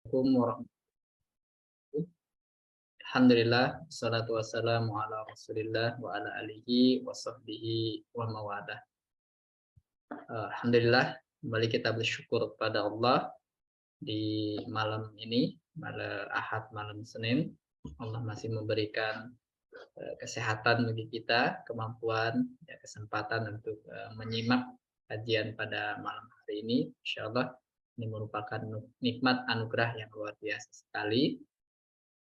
Assalamualaikum warahmatullahi wabarakatuh. Alhamdulillah, wassalatu wassalamu ala Rasulillah wa ala alihi wa sahbihi wa mawadah. Alhamdulillah, kembali kita bersyukur kepada Allah di malam ini, malam Ahad, malam Senin. Allah masih memberikan kesehatan bagi kita, kemampuan, ya, kesempatan untuk menyimak kajian pada malam hari ini. Insyaallah ini merupakan nikmat anugerah yang luar biasa sekali.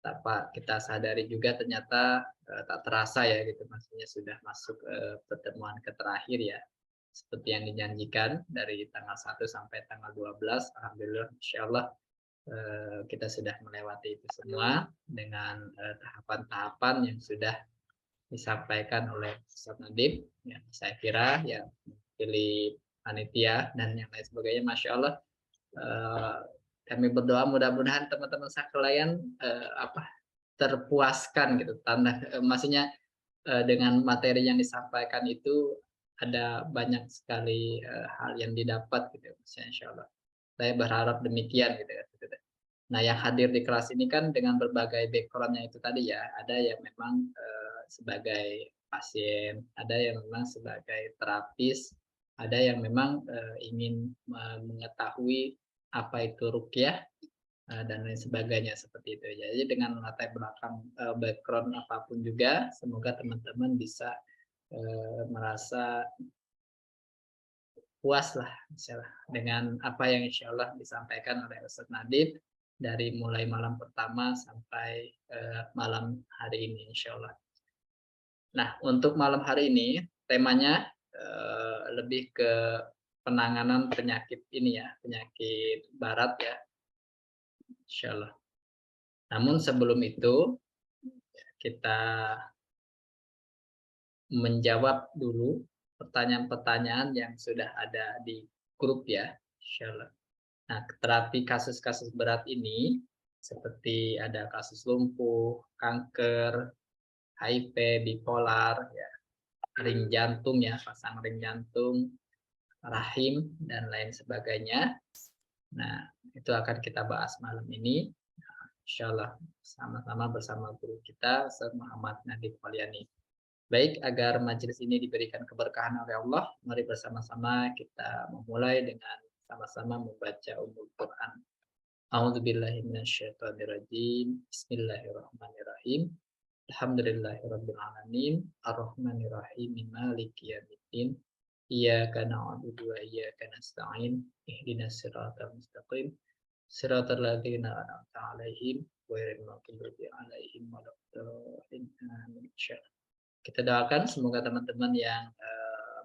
Tanpa kita sadari juga ternyata tak terasa ya gitu, maksudnya sudah masuk pertemuan ke terakhir ya, seperti yang dijanjikan dari tanggal 1 sampai tanggal 12. Alhamdulillah insyaallah kita sudah melewati itu semua dengan tahapan-tahapan yang sudah disampaikan oleh Ustaz Nadib. Ya, saya kira yang pilih panitia dan yang lain sebagainya, masya Allah. Kami berdoa mudah-mudahan teman-teman sekalian terpuaskan gitu, maksudnya dengan materi yang disampaikan itu ada banyak sekali hal yang didapat gitu, insya Allah. Saya berharap demikian gitu. Nah, yang hadir di kelas ini kan dengan berbagai background-nya itu tadi ya, ada yang memang sebagai pasien, ada yang memang sebagai terapis, ada yang memang ingin mengetahui apa itu ruqyah dan lain sebagainya seperti itu. Jadi dengan latar belakang background apapun juga, semoga teman-teman bisa merasa puas lah dengan apa yang insya Allah disampaikan oleh Ustaz Nadib dari mulai malam pertama sampai malam hari ini insya Allah. Nah, untuk malam hari ini temanya lebih ke penanganan penyakit ini ya, penyakit barat ya, insya Allah. Namun sebelum itu kita menjawab dulu pertanyaan-pertanyaan yang sudah ada di grup ya, insya Allah. Nah, terapi kasus-kasus berat ini seperti ada kasus lumpuh, kanker, HIV, bipolar, ya, ring jantung ya, pasang ring jantung, rahim, dan lain sebagainya. Nah, itu akan kita bahas malam ini. Insya Allah sama-sama bersama guru kita, Ustaz Muhammad Nadib Polyani. Baik, agar majelis ini diberikan keberkahan oleh Allah, mari bersama-sama kita memulai dengan sama-sama membaca Ummul Quran. A'udzubillahi minasyaitonirrajim. Bismillahirrahmanirrahim. Alhamdulillahirabbil alamin, arrahmanirrahim, maliki yaumiddin. Iyyaka na'budu wa iyyaka nasta'in. Ihdinas siratal mustaqim. Siratal ladzina an'amta 'alaihim ghairil maghdubi 'alaihim waladdallin. Amin. Kita doakan semoga teman-teman yang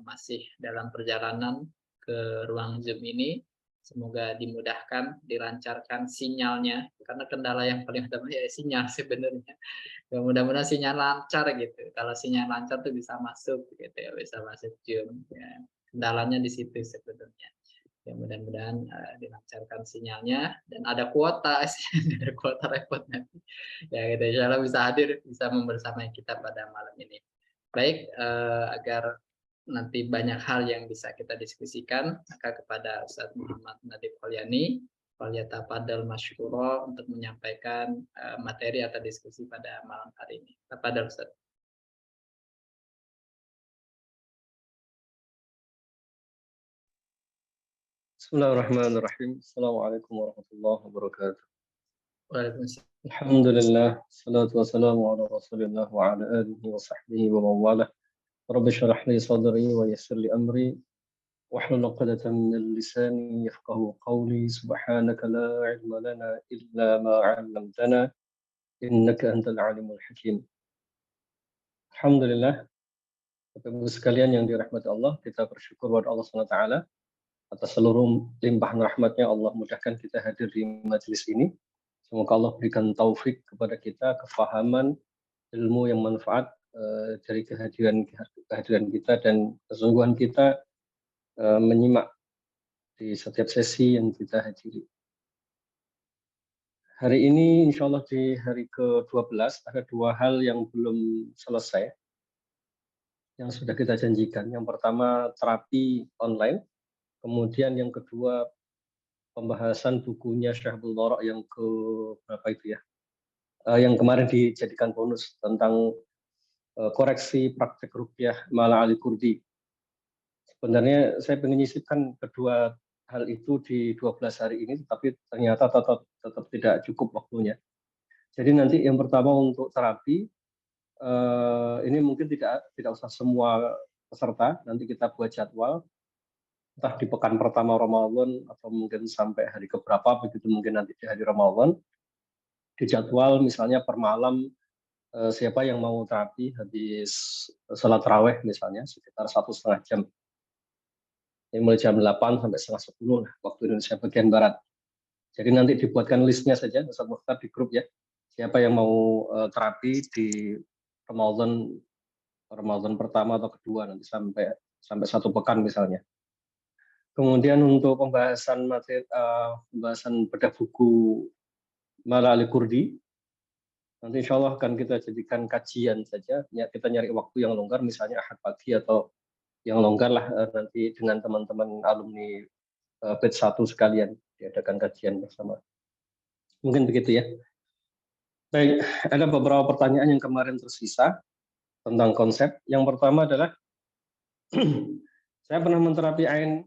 masih dalam perjalanan ke ruang Zoom ini, semoga dimudahkan, dilancarkan sinyalnya, karena kendala yang paling utama ya sinyal sebenarnya. Ya, mudah-mudahan sinyal lancar gitu. Kalau sinyal lancar tuh bisa masuk gitu ya, bisa masuk Zoom. Ya. Kendalanya di situ sebenarnya. Ya mudah-mudahan dilancarkan sinyalnya dan ada kuota, ada kuota repot nanti. Ya gitu, insya Allah bisa hadir, bisa membersamai kita pada malam ini. Baik, agar nanti banyak hal yang bisa kita diskusikan, maka kepada Ustaz Muhammad Nadib Polyani, falyatafadhal masykura untuk menyampaikan materi atau diskusi pada malam hari ini. Tafadhal Ustaz. Bismillahirrahmanirrahim. Assalamualaikum warahmatullahi wabarakatuh. Waalaikumsalam. Alhamdulillah, salatu wassalamu ala Rasulillah wa ala alihi wa sahbihi wa mawalah. Rabbi shrah li sadri wa yassir li amri wahlul 'uqdatam min lisani yafqahu qawli. Subhanaka la 'ilma lana illa ma 'allamtana innaka antal alimul hakim. Alhamdulillah, Bapak Ibu sekalian yang dirahmati Allah, kita bersyukur kepada Allah Subhanahu wa taala atas seluruh limpahan rahmatnya. Allah mudahkan kita hadir di majelis ini. Semoga Allah berikan taufik kepada kita, kefahaman, ilmu yang manfaat dari kehadiran kita dan kesungguhan kita menyimak di setiap sesi yang kita hadiri. Hari ini insya Allah di hari ke-12 ada dua hal yang belum selesai yang sudah kita janjikan. Yang pertama terapi online, kemudian yang kedua pembahasan bukunya Syahbul Lorok yang ke berapa itu ya? Yang kemarin dijadikan bonus tentang koreksi praktek ruqyah Mala Ali Kurdi. Sebenarnya saya ingin menyisipkan kedua hal itu di 12 hari ini, tapi ternyata tetap tidak cukup waktunya. Jadi nanti yang pertama untuk terapi, ini mungkin tidak usah semua peserta, nanti kita buat jadwal, entah di pekan pertama Ramadan atau mungkin sampai hari keberapa, begitu mungkin nanti di hari Ramadan, di jadwal misalnya per malam siapa yang mau terapi habis sholat raweh misalnya sekitar 1,5 jam. Ini mulai jam 8 sampai setengah 10 waktu Indonesia bagian Barat. Jadi nanti dibuatkan listnya saja, Ustaz Mukhtar di grup ya. Siapa yang mau terapi di Ramadan pertama atau kedua nanti sampai 1 pekan misalnya. Kemudian untuk pembahasan bedah buku Mala Ali Kurdi, nanti insya Allah akan kita jadikan kajian saja. Ya, kita nyari waktu yang longgar, misalnya Ahad pagi atau yang longgar lah nanti dengan teman-teman alumni batch 1 sekalian diadakan kajian bersama. Mungkin begitu ya. Baik, ada beberapa pertanyaan yang kemarin tersisa tentang konsep. Yang pertama adalah saya pernah menterapi ain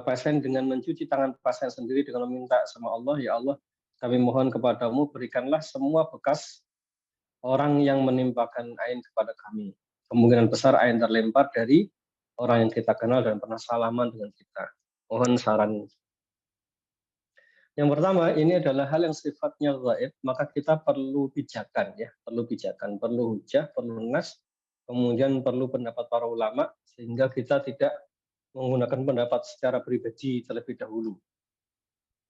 pasien dengan mencuci tangan pasien sendiri dengan meminta sama Allah, ya Allah, kami mohon kepadamu berikanlah semua bekas orang yang menimpakan ain kepada kami. Kemungkinan besar ain terlempar dari orang yang kita kenal dan pernah salaman dengan kita. Mohon saran. Yang pertama, ini adalah hal yang sifatnya gaib, maka kita perlu pijakan ya, perlu pijakan, perlu hujah, perlu nas, kemudian perlu pendapat para ulama sehingga kita tidak menggunakan pendapat secara pribadi terlebih dahulu.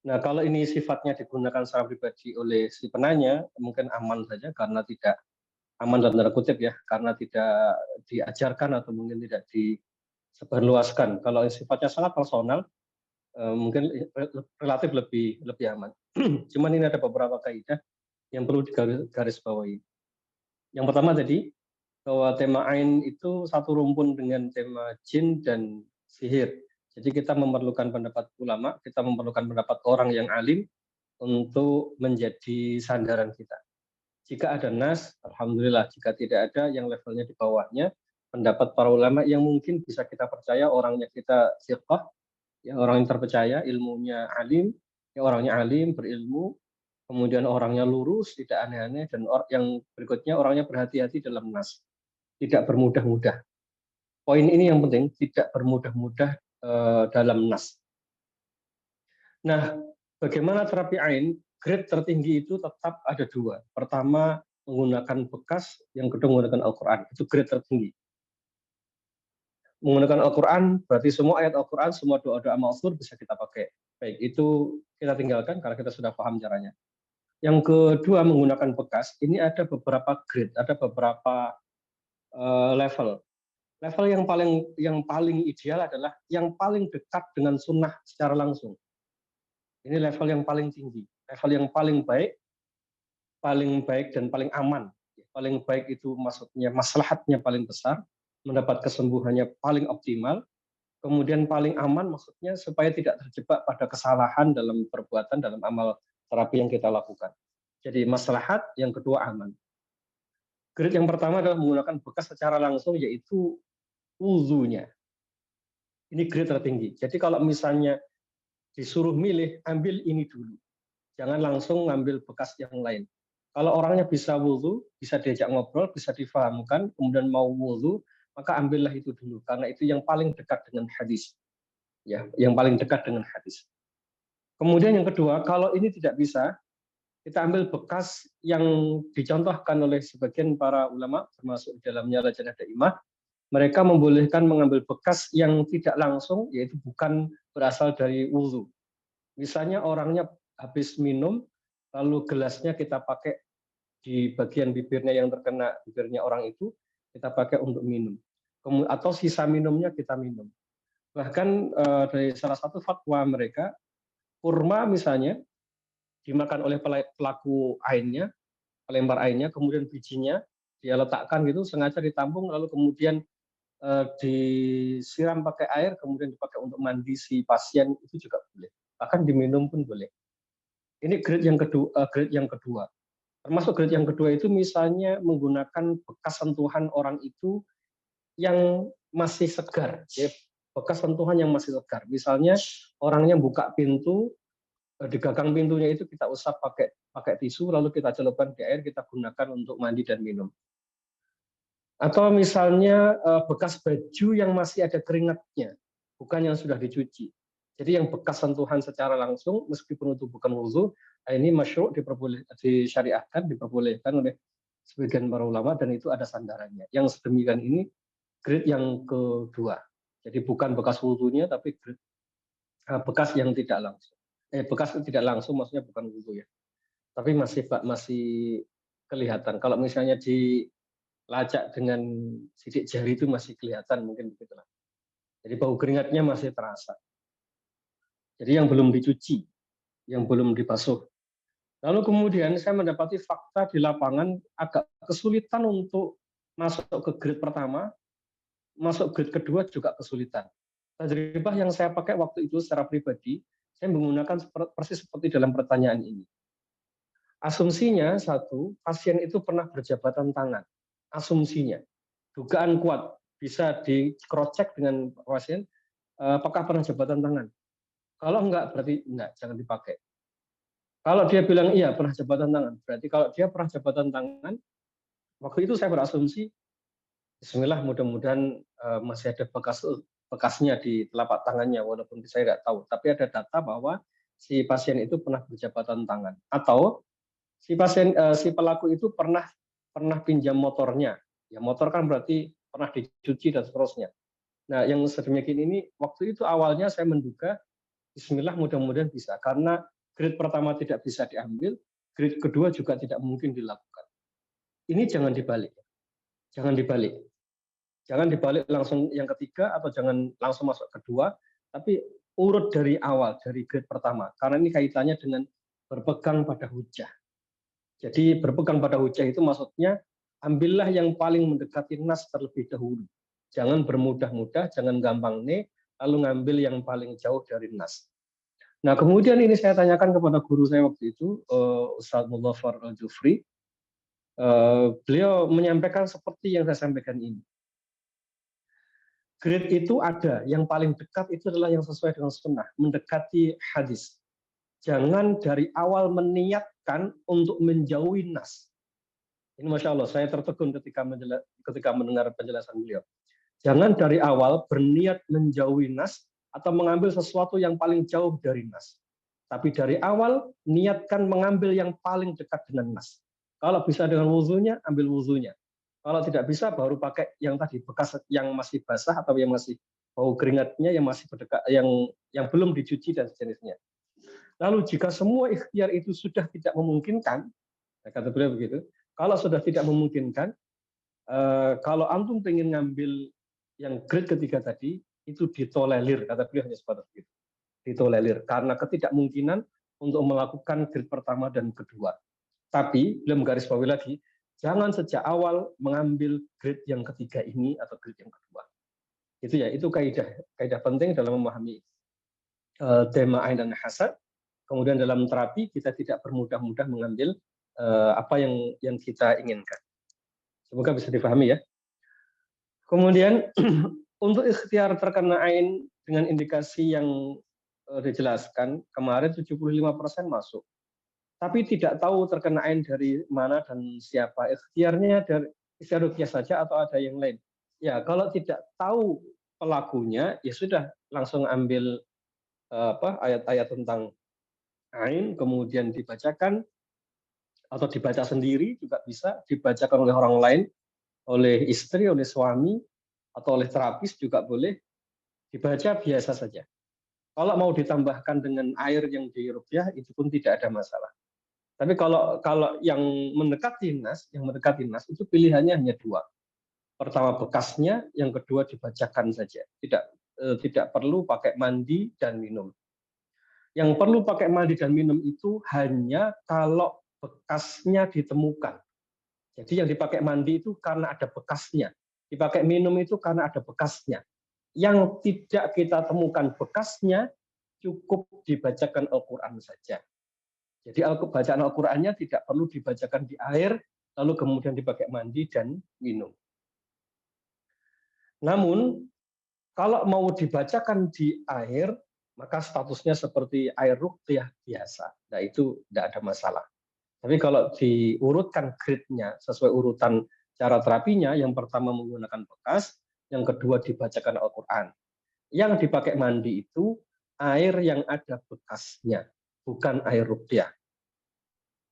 Nah, kalau ini sifatnya digunakan secara pribadi oleh si penanya, mungkin aman saja karena tidak aman dalam tanda kutip ya, karena tidak diajarkan atau mungkin tidak disebarluaskan. Kalau sifatnya sangat personal, mungkin relatif lebih aman. Cuman ini ada beberapa kaidah yang perlu digarisbawahi. Yang pertama tadi, bahwa tema ain itu satu rumpun dengan tema jin dan sihir. Jadi kita memerlukan pendapat ulama, kita memerlukan pendapat orang yang alim untuk menjadi sandaran kita. Jika ada nas, alhamdulillah. Jika tidak ada, yang levelnya di bawahnya, pendapat para ulama yang mungkin bisa kita percaya, orangnya kita siqah, ya, orang yang terpercaya, ilmunya alim, ya, orangnya alim, berilmu, kemudian orangnya lurus, tidak aneh-aneh, dan yang berikutnya orangnya berhati-hati dalam nas, tidak bermudah-mudah. Poin ini yang penting, tidak bermudah-mudah dalam nas. Nah, bagaimana terapi ain? Grade tertinggi itu tetap ada dua. Pertama, menggunakan bekas, yang kedua menggunakan Al-Quran. Itu grade tertinggi. Menggunakan Al-Quran, berarti semua ayat Al-Quran, semua doa-doa ma'thur bisa kita pakai. Baik, itu kita tinggalkan karena kita sudah paham caranya. Yang kedua, menggunakan bekas, ini ada beberapa grade, ada beberapa level. Level yang paling ideal adalah yang paling dekat dengan sunnah secara langsung. Ini level yang paling tinggi, level yang paling baik dan paling aman. Paling baik itu maksudnya maslahatnya paling besar, mendapat kesembuhannya paling optimal, kemudian paling aman maksudnya supaya tidak terjebak pada kesalahan dalam perbuatan, dalam amal terapi yang kita lakukan. Jadi maslahat, yang kedua aman. Grade yang pertama adalah menggunakan bekas secara langsung, yaitu wudunya. Ini grade tertinggi. Jadi kalau misalnya disuruh milih, ambil ini dulu. Jangan langsung ngambil bekas yang lain. Kalau orangnya bisa wudu, bisa diajak ngobrol, bisa difahamkan, kemudian mau wudu, maka ambillah itu dulu. Karena itu yang paling dekat dengan hadis. Ya, yang paling dekat dengan hadis. Kemudian yang kedua, kalau ini tidak bisa, kita ambil bekas yang dicontohkan oleh sebagian para ulama, termasuk di dalamnya Lajnah Daimah. Mereka membolehkan mengambil bekas yang tidak langsung, yaitu bukan berasal dari wudu. Misalnya orangnya habis minum, lalu gelasnya kita pakai di bagian bibirnya yang terkena bibirnya orang itu, kita pakai untuk minum. Atau sisa minumnya kita minum. Bahkan dari salah satu fatwa mereka, kurma misalnya, dimakan oleh pelaku ainnya, pelempar ainnya, kemudian bijinya dia letakkan gitu, sengaja ditampung, lalu kemudian disiram pakai air kemudian dipakai untuk mandi si pasien itu juga boleh. Bahkan diminum pun boleh. Ini grade yang kedua. Termasuk grade yang kedua itu misalnya menggunakan bekas sentuhan orang itu yang masih segar, ya, bekas sentuhan yang masih segar. Misalnya orangnya buka pintu, di gagang pintunya itu kita usap pakai tisu, lalu kita celupkan di air, kita gunakan untuk mandi dan minum. Atau misalnya bekas baju yang masih ada keringatnya, bukan yang sudah dicuci. Jadi yang bekas sentuhan secara langsung, meskipun itu bukan wudhu, ini masyru' disyariatkan, diperbolehkan oleh sebagian para ulama, dan itu ada sandarannya. Yang sedemikian ini grade yang kedua. Jadi bukan bekas wudhunya, tapi bekas yang tidak langsung. Bekas tidak langsung maksudnya bukan wudhu ya. Tapi masih kelihatan. Kalau misalnya dilacak dengan sidik jari itu masih kelihatan, mungkin begitulah. Jadi bau keringatnya masih terasa. Jadi yang belum dicuci, yang belum dibasuh. Lalu kemudian saya mendapati fakta di lapangan agak kesulitan untuk masuk ke grade pertama, masuk grade kedua juga kesulitan. Tajribah yang saya pakai waktu itu secara pribadi, saya menggunakan persis seperti dalam pertanyaan ini. Asumsinya satu, pasien itu pernah berjabatan tangan. Asumsinya, dugaan kuat bisa di-cross-check dengan pasien, apakah pernah jabatan tangan. Kalau enggak, berarti enggak, jangan dipakai. Kalau dia bilang iya pernah jabatan tangan, berarti kalau dia pernah jabatan tangan, waktu itu saya berasumsi, Bismillah mudah-mudahan masih ada bekasnya di telapak tangannya, walaupun saya nggak tahu. Tapi ada data bahwa si pasien itu pernah berjabatan tangan, atau si pelaku itu pernah pinjam motornya. Ya motor kan berarti pernah dicuci dan seterusnya. Nah yang sedemikian ini waktu itu awalnya saya menduga Bismillah mudah-mudahan bisa, karena grade pertama tidak bisa diambil, grade kedua juga tidak mungkin dilakukan. Ini jangan dibalik. Jangan dibalik. Jangan dibalik langsung yang ketiga atau jangan langsung masuk kedua, tapi urut dari awal, dari grade pertama. Karena ini kaitannya dengan berpegang pada hujah. Jadi berpegang pada hujah itu maksudnya ambillah yang paling mendekati nas terlebih dahulu. Jangan bermudah-mudah, jangan gampang nih, lalu ngambil yang paling jauh dari nas. Nah kemudian ini saya tanyakan kepada guru saya waktu itu, Ustadz Muzaffar Al-Jufri. Beliau menyampaikan seperti yang saya sampaikan ini. Grade itu ada, yang paling dekat itu adalah yang sesuai dengan sunnah, mendekati hadis. Jangan dari awal meniatkan untuk menjauhi nas. Ini Masya Allah, saya tertegun ketika mendengar penjelasan beliau. Jangan dari awal berniat menjauhi nas atau mengambil sesuatu yang paling jauh dari nas. Tapi dari awal niatkan mengambil yang paling dekat dengan nas. Kalau bisa dengan wuzunya, ambil wuzunya. Kalau tidak bisa, baru pakai yang tadi bekas yang masih basah atau yang masih bau keringatnya yang masih berdekat, yang belum dicuci dan sejenisnya. Lalu jika semua ikhtiar itu sudah tidak memungkinkan, kata beliau begitu, kalau sudah tidak memungkinkan, kalau antum pengen ngambil yang grade ketiga tadi, itu ditolerir, kata beliau hanya sebatas itu. Ditolerir, karena ketidakmungkinan untuk melakukan grade pertama dan kedua. Tapi, beliau menggarisbawahi lagi, jangan sejak awal mengambil grade yang ketiga ini atau grade yang kedua. Itu ya, itu kaidah penting dalam memahami tema ain dan hasad. Kemudian dalam terapi kita tidak bermudah-mudah mengambil apa yang kita inginkan. Semoga bisa dipahami ya. Kemudian untuk ikhtiar terkena ain dengan indikasi yang dijelaskan, kemarin 75% masuk. Tapi tidak tahu terkena ain dari mana dan siapa. Ikhtiarnya dari ikhtiar ruqyah saja atau ada yang lain. Ya, kalau tidak tahu pelakunya, ya sudah langsung ambil ayat-ayat tentang ain, kemudian dibacakan atau dibaca sendiri juga bisa, dibacakan oleh orang lain, oleh istri, oleh suami, atau oleh terapis juga boleh, dibaca biasa saja. Kalau mau ditambahkan dengan air yang diruqyah, itu pun tidak ada masalah. Tapi kalau yang mendekati nas itu pilihannya hanya dua. Pertama bekasnya, yang kedua dibacakan saja. Tidak perlu pakai mandi dan minum. Yang perlu pakai mandi dan minum itu hanya kalau bekasnya ditemukan. Jadi yang dipakai mandi itu karena ada bekasnya. dipakai minum itu karena ada bekasnya. Yang tidak kita temukan bekasnya, cukup dibacakan Al-Quran saja. Jadi bacaan Al-Qurannya tidak perlu dibacakan di air, lalu kemudian dipakai mandi dan minum. Namun, kalau mau dibacakan di air, maka statusnya seperti air ruqyah biasa. Nah, itu tidak ada masalah. Tapi kalau diurutkan grade-nya sesuai urutan cara terapinya, yang pertama menggunakan bekas, yang kedua dibacakan Al-Quran. Yang dipakai mandi itu air yang ada bekasnya, bukan air ruqyah.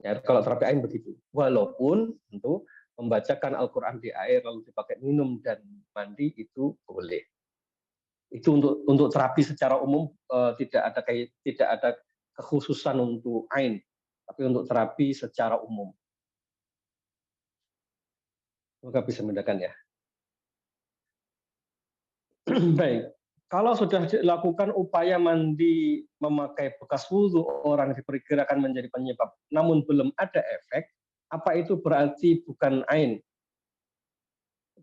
Ya, kalau terapi ain begitu. Walaupun tentu membacakan Al-Quran di air lalu dipakai minum dan mandi itu boleh. Itu untuk terapi secara umum tidak ada kekhususan untuk ain, tapi untuk terapi secara umum. Semoga bisa membedakan ya. Baik, kalau sudah dilakukan upaya mandi memakai bekas wudhu orang diperkirakan menjadi penyebab, namun belum ada efek, apa itu berarti bukan ain?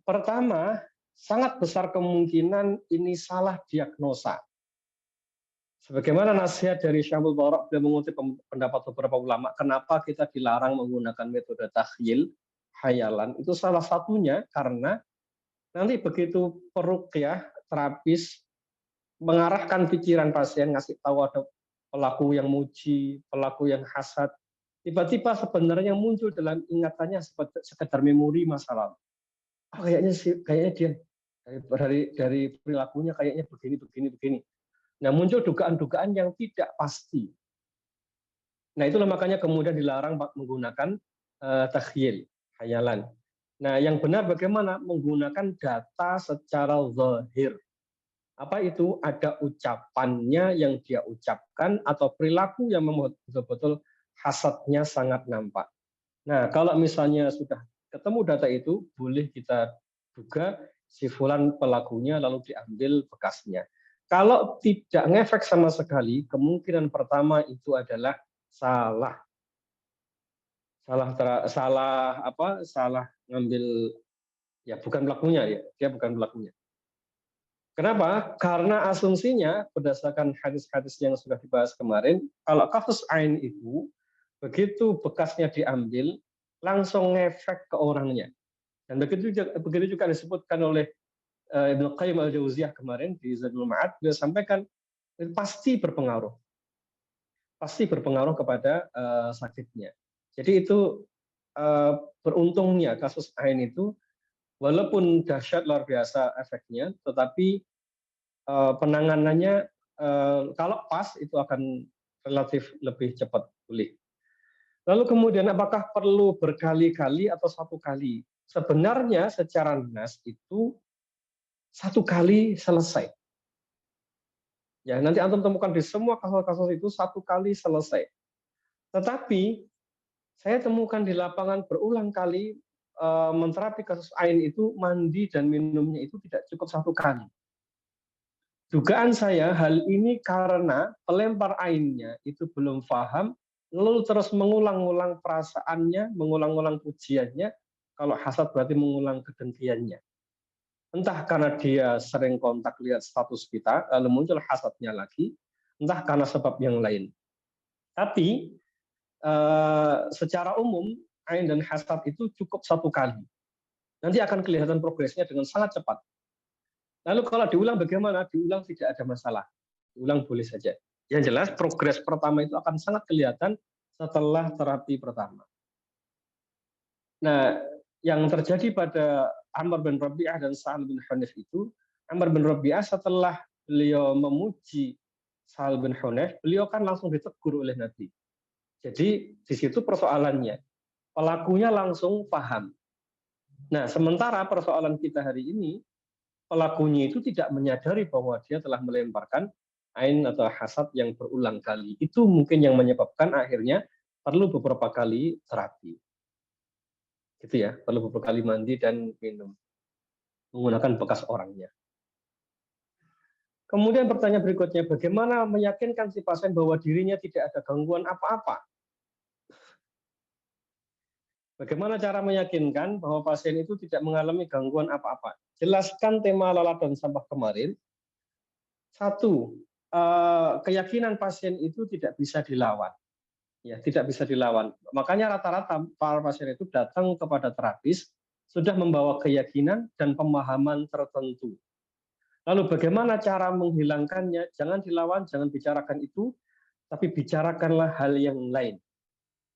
Pertama, sangat besar kemungkinan ini salah diagnosa. Sebagaimana nasihat dari Syamsul Barak, beliau mengutip pendapat beberapa ulama, kenapa kita dilarang menggunakan metode takhyil, hayalan, itu salah satunya karena nanti begitu peruqyah, terapis, mengarahkan pikiran pasien, ngasih tahu ada pelaku yang muji, pelaku yang hasad, tiba-tiba sebenarnya muncul dalam ingatannya sekedar memori masa lalu. Oh, kayaknya dia dari perilakunya kayaknya begini. Nah, muncul dugaan-dugaan yang tidak pasti. Nah, itulah makanya kemudian dilarang menggunakan takhyil, hayalan. Nah, yang benar bagaimana? Menggunakan data secara zahir. Apa itu? Ada ucapannya yang dia ucapkan atau perilaku yang membuat betul-betul hasadnya sangat nampak. Nah, kalau misalnya sudah ketemu data itu, boleh kita duga si fulan pelakunya lalu diambil bekasnya. Kalau tidak ngefek sama sekali, kemungkinan pertama itu adalah salah ngambil, ya bukan pelakunya, ya dia bukan pelakunya. Kenapa? Karena asumsinya berdasarkan hadis-hadis yang sudah dibahas kemarin, kalau kasus ain itu begitu bekasnya diambil langsung ngefek ke orangnya. Dan begitu juga disebutkan oleh Ibnu Qayyim al-Jauziyah kemarin di Zadul Ma'ad, beliau sampaikan pasti berpengaruh kepada sakitnya. Jadi itu beruntungnya kasus ain itu walaupun dahsyat luar biasa efeknya, tetapi penanganannya kalau pas itu akan relatif lebih cepat pulih. Lalu kemudian apakah perlu berkali-kali atau satu kali? Sebenarnya secara nas itu satu kali selesai. Ya, nanti antum temukan di semua kasus-kasus itu satu kali selesai. Tetapi saya temukan di lapangan berulang kali menterapi kasus ain itu mandi dan minumnya itu tidak cukup satu kali. Dugaan saya hal ini karena pelempar ainnya itu belum paham, lalu terus mengulang-ulang perasaannya, mengulang-ulang pujiannya. Kalau hasad berarti mengulang kedengkiannya. Entah karena dia sering kontak lihat status kita, lalu muncul hasadnya lagi, entah karena sebab yang lain. Tapi secara umum, ain dan hasad itu cukup satu kali. Nanti akan kelihatan progresnya dengan sangat cepat. Lalu kalau diulang bagaimana? Diulang tidak ada masalah. Diulang boleh saja. Yang jelas progres pertama itu akan sangat kelihatan setelah terapi pertama. Nah, yang terjadi pada Amr bin Rabi'ah dan Sa'al bin Hunayf itu, Amr bin Rabi'ah setelah beliau memuji Sa'al bin Hunayf, beliau kan langsung ditegur oleh Nabi. Jadi di situ persoalannya, pelakunya langsung paham. Nah, sementara persoalan kita hari ini, pelakunya itu tidak menyadari bahwa dia telah melemparkan ain atau hasad yang berulang kali. Itu mungkin yang menyebabkan akhirnya perlu beberapa kali terapi. Gitu ya, perlu beberapa kali mandi dan minum. Menggunakan bekas orangnya. Kemudian pertanyaan berikutnya, bagaimana meyakinkan si pasien bahwa dirinya tidak ada gangguan apa-apa? Bagaimana cara meyakinkan bahwa pasien itu tidak mengalami gangguan apa-apa? Jelaskan tema lalat dan sampah kemarin. Satu, keyakinan pasien itu tidak bisa dilawan. Ya, tidak bisa dilawan. Makanya rata-rata para pasien itu datang kepada terapis sudah membawa keyakinan dan pemahaman tertentu. Lalu bagaimana cara menghilangkannya? Jangan dilawan, jangan bicarakan itu, tapi bicarakanlah hal yang lain.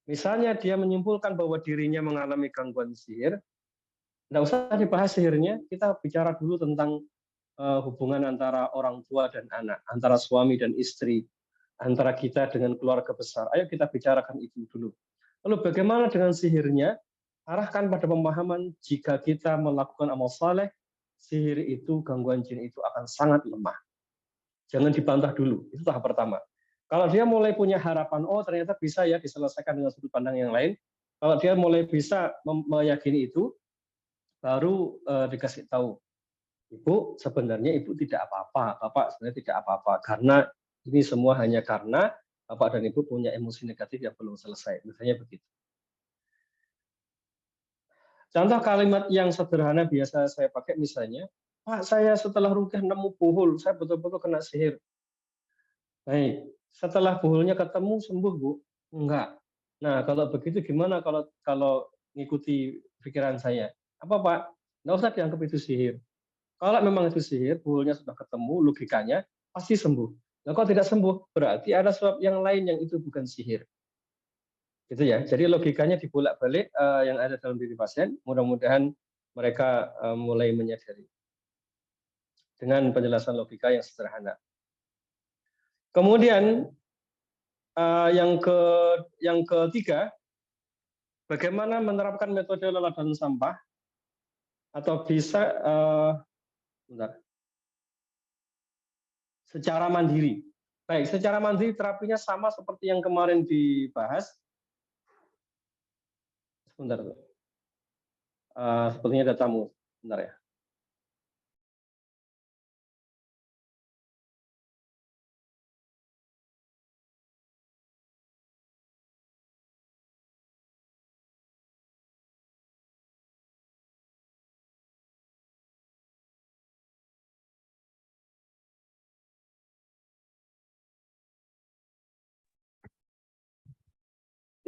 Misalnya dia menyimpulkan bahwa dirinya mengalami gangguan sihir, tidak usah dibahas sihirnya, kita bicara dulu tentang hubungan antara orang tua dan anak, antara suami dan istri, antara kita dengan keluarga besar. Ayo kita bicarakan itu dulu. Lalu bagaimana dengan sihirnya? Arahkan pada pemahaman jika kita melakukan amal saleh, sihir itu, gangguan jin itu akan sangat lemah. Jangan dibantah dulu, itu tahap pertama. Kalau dia mulai punya harapan, oh ternyata bisa ya diselesaikan dengan sudut pandang yang lain. Kalau dia mulai bisa meyakini itu, baru dikasih tahu, Ibu sebenarnya Ibu tidak apa-apa, Bapak sebenarnya tidak apa-apa, karena ini semua hanya karena Bapak dan Ibu punya emosi negatif yang belum selesai, misalnya begitu. Contoh kalimat yang sederhana biasa saya pakai misalnya, Pak saya setelah rukyah nemu buhul, saya betul-betul kena sihir. Baik, setelah buhulnya ketemu sembuh Bu? Enggak. Nah kalau begitu gimana kalau ngikuti pikiran saya? Apa Pak? Nggak usah dianggap itu sihir. Kalau memang itu sihir, buhulnya sudah ketemu, logikanya pasti sembuh. Nah, kalau tidak sembuh, berarti ada sebab yang lain yang itu bukan sihir. Gitu ya. Jadi logikanya dibolak-balik yang ada dalam diri pasien. Mudah-mudahan mereka mulai menyadari dengan penjelasan logika yang sederhana. Kemudian yang ketiga, bagaimana menerapkan metode lalat dan sampah atau bisa secara mandiri. Baik, secara mandiri terapinya sama seperti yang kemarin dibahas. Sebentar, sepertinya ada tamu. Sebentar ya.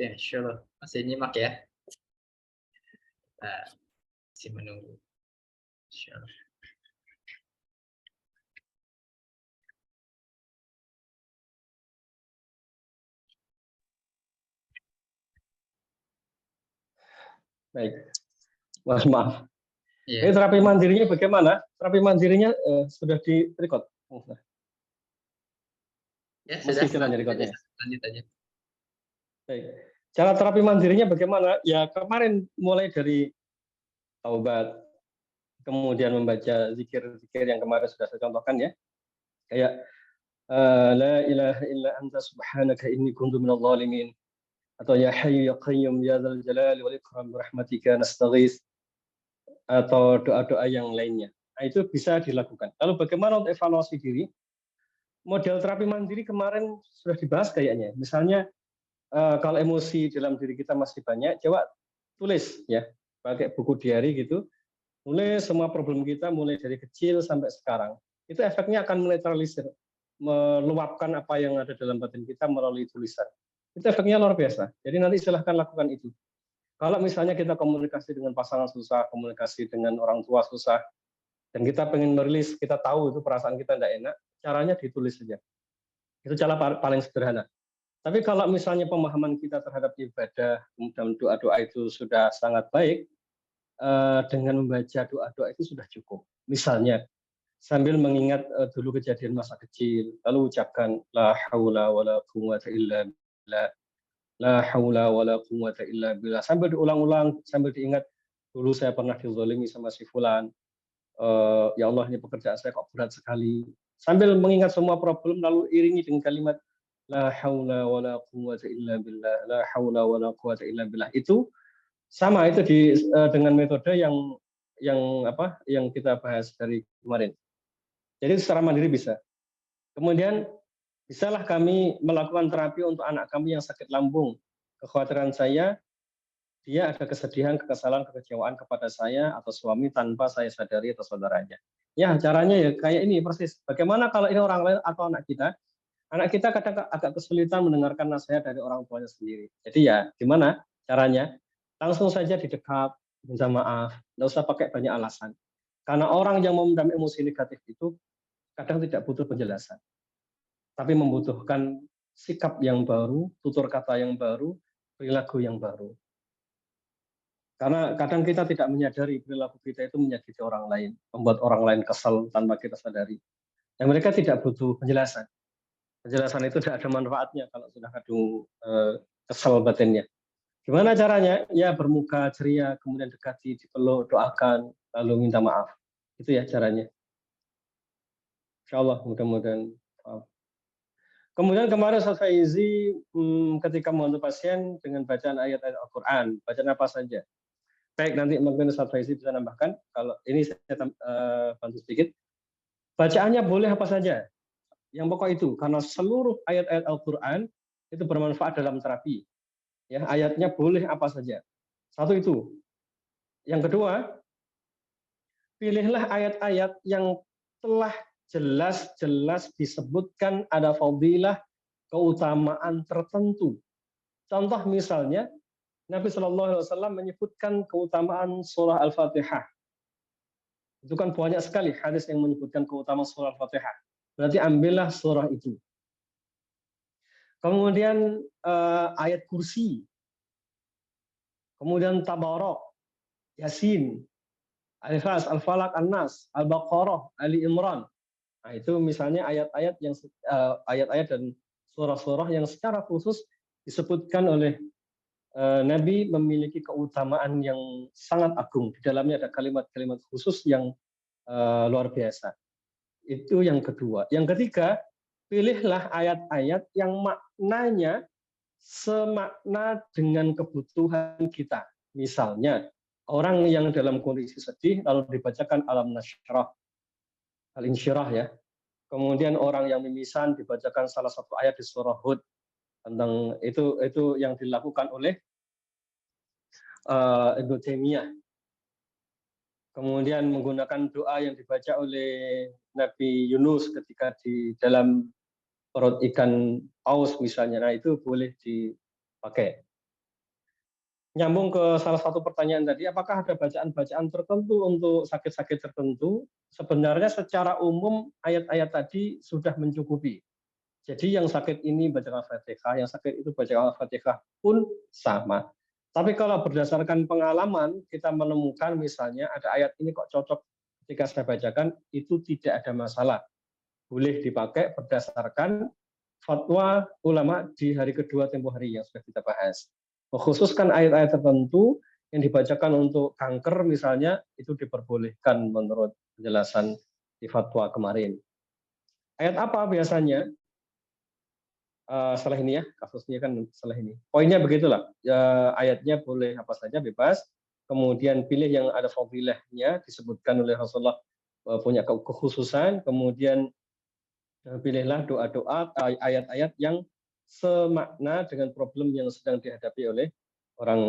Ya, insyaallah masih nyimak ya. Nah, masih menunggu. Insyaallah. Baik, maaf. Iya. Ini terapi mandirinya bagaimana? Terapi mandirinya sudah di record. Ya, Masih sudah. jalan recordnya. Lanjut aja. Baik. Cara terapi mandirinya bagaimana? Ya kemarin mulai dari taubat, kemudian membaca zikir-zikir yang kemarin sudah saya contohkan ya. Kayak la ilaha illa anta subhanaka inni kuntu minadh dhalimin. Atau ya hayyu ya qayyum ya dzal jalali wal ikram birahmatika nastaghits, atau doa-doa yang lainnya. Nah, itu bisa dilakukan. Lalu bagaimana untuk evaluasi diri? Model terapi mandiri kemarin sudah dibahas kayaknya. Misalnya kalau emosi dalam diri kita masih banyak, coba tulis ya, pakai buku diary gitu. Tulis semua problem kita mulai dari kecil sampai sekarang. Itu efeknya akan menetralisir, meluapkan apa yang ada dalam batin kita melalui tulisan. Itu efeknya luar biasa. Jadi nanti silahkan lakukan itu. Kalau misalnya kita komunikasi dengan pasangan susah, komunikasi dengan orang tua susah, dan kita pengen merilis, kita tahu itu perasaan kita tidak enak, caranya ditulis saja. Itu cara paling sederhana. Tapi kalau misalnya pemahaman kita terhadap ibadah, kemudian doa-doa itu sudah sangat baik, dengan membaca doa-doa itu sudah cukup. Misalnya, sambil mengingat dulu kejadian masa kecil, lalu ucapkan, La haula wa la quwwata illa billah, La haula wa la quwwata illa billah. Sambil diulang-ulang, sambil diingat, dulu saya pernah dizalimi sama si fulan, ya Allah ini pekerjaan saya kok berat sekali. Sambil mengingat semua problem lalu iringi dengan kalimat la haula wala quwwata illa billah, la haula wala quwwata illa billah. Itu sama itu dengan metode yang kita bahas dari kemarin. Jadi secara mandiri bisa. Kemudian bisalah kami melakukan terapi untuk anak kami yang sakit lambung. Kekhawatiran saya dia ada kesedihan, kekesalan, kekecewaan kepada saya atau suami tanpa saya sadari atau saudaranya. Ya, caranya ya kayak ini persis. Bagaimana kalau ini orang lain atau anak kita? Anak kita kadang agak kesulitan mendengarkan nasihat dari orang tuanya sendiri. Jadi ya, gimana caranya? Langsung saja didekat, minta maaf, nggak usah pakai banyak alasan. Karena orang yang memendam emosi negatif itu kadang tidak butuh penjelasan, tapi membutuhkan sikap yang baru, tutur kata yang baru, perilaku yang baru. Karena kadang kita tidak menyadari perilaku kita itu menyakiti orang lain, membuat orang lain kesal tanpa kita sadari. Dan mereka tidak butuh penjelasan. Penjelasan itu tidak ada manfaatnya kalau sudah kadung kesal batinnya. Gimana caranya? Ya bermuka ceria, kemudian dekati, dipeluk, doakan, lalu minta maaf. Itu ya caranya. Insya Allah mudah-mudahan. Kemudian kemarin Ustaz Faizi ketika membantu pasien dengan bacaan ayat-ayat Al-Quran, bacaan apa saja? Baik, nanti mungkin Ustaz Faizi bisa nambahkan. Kalau ini saya bantu sedikit. Bacaannya boleh apa saja. Yang pokok itu, karena seluruh ayat-ayat Al-Quran itu bermanfaat dalam terapi. Ya, ayatnya boleh apa saja. Satu itu. Yang kedua, pilihlah ayat-ayat yang telah jelas-jelas disebutkan ada fadilah, keutamaan tertentu. Contoh misalnya, Nabi SAW menyebutkan keutamaan surah Al-Fatihah. Itu kan banyak sekali hadis yang menyebutkan keutamaan surah Al-Fatihah. Berarti ambillah surah itu. Kemudian ayat kursi. Kemudian Tabarok, Yasin, Al-Ikhlas, Al-Falaq, An-Nas, Al-Baqarah, Ali Imran. Nah, itu misalnya ayat-ayat yang ayat-ayat dan surah-surah yang secara khusus disebutkan oleh Nabi memiliki keutamaan yang sangat agung. Di dalamnya ada kalimat-kalimat khusus yang luar biasa. Itu yang kedua. Yang ketiga, pilihlah ayat-ayat yang maknanya semakna dengan kebutuhan kita. Misalnya, orang yang dalam kondisi sedih lalu dibacakan Alam Nasyrah, Al-Insyirah ya. Kemudian orang yang mimisan dibacakan salah satu ayat di surah Hud tentang itu yang dilakukan oleh Ibnu Taimiyah. Kemudian menggunakan doa yang dibaca oleh Nabi Yunus ketika di dalam perut ikan paus misalnya. Nah, itu boleh dipakai. Nyambung ke salah satu pertanyaan tadi, apakah ada bacaan-bacaan tertentu untuk sakit-sakit tertentu? Sebenarnya secara umum ayat-ayat tadi sudah mencukupi. Jadi yang sakit ini baca Al-Fatihah, yang sakit itu baca Al-Fatihah pun sama. Tapi kalau berdasarkan pengalaman, kita menemukan misalnya ada ayat ini kok cocok ketika saya bacakan, itu tidak ada masalah. Boleh dipakai berdasarkan fatwa ulama di hari kedua tempoh hari yang sudah kita bahas. Mengkhususkan ayat-ayat tertentu yang dibacakan untuk kanker misalnya, itu diperbolehkan menurut penjelasan di fatwa kemarin. Ayat apa biasanya? Setelah ini ya, kasusnya kan setelah ini. Poinnya begitulah, ayatnya boleh apa saja bebas, kemudian pilih yang ada fadilahnya, disebutkan oleh Rasulullah punya kekhususan, kemudian pilihlah doa-doa, ayat-ayat yang semakna dengan problem yang sedang dihadapi oleh orang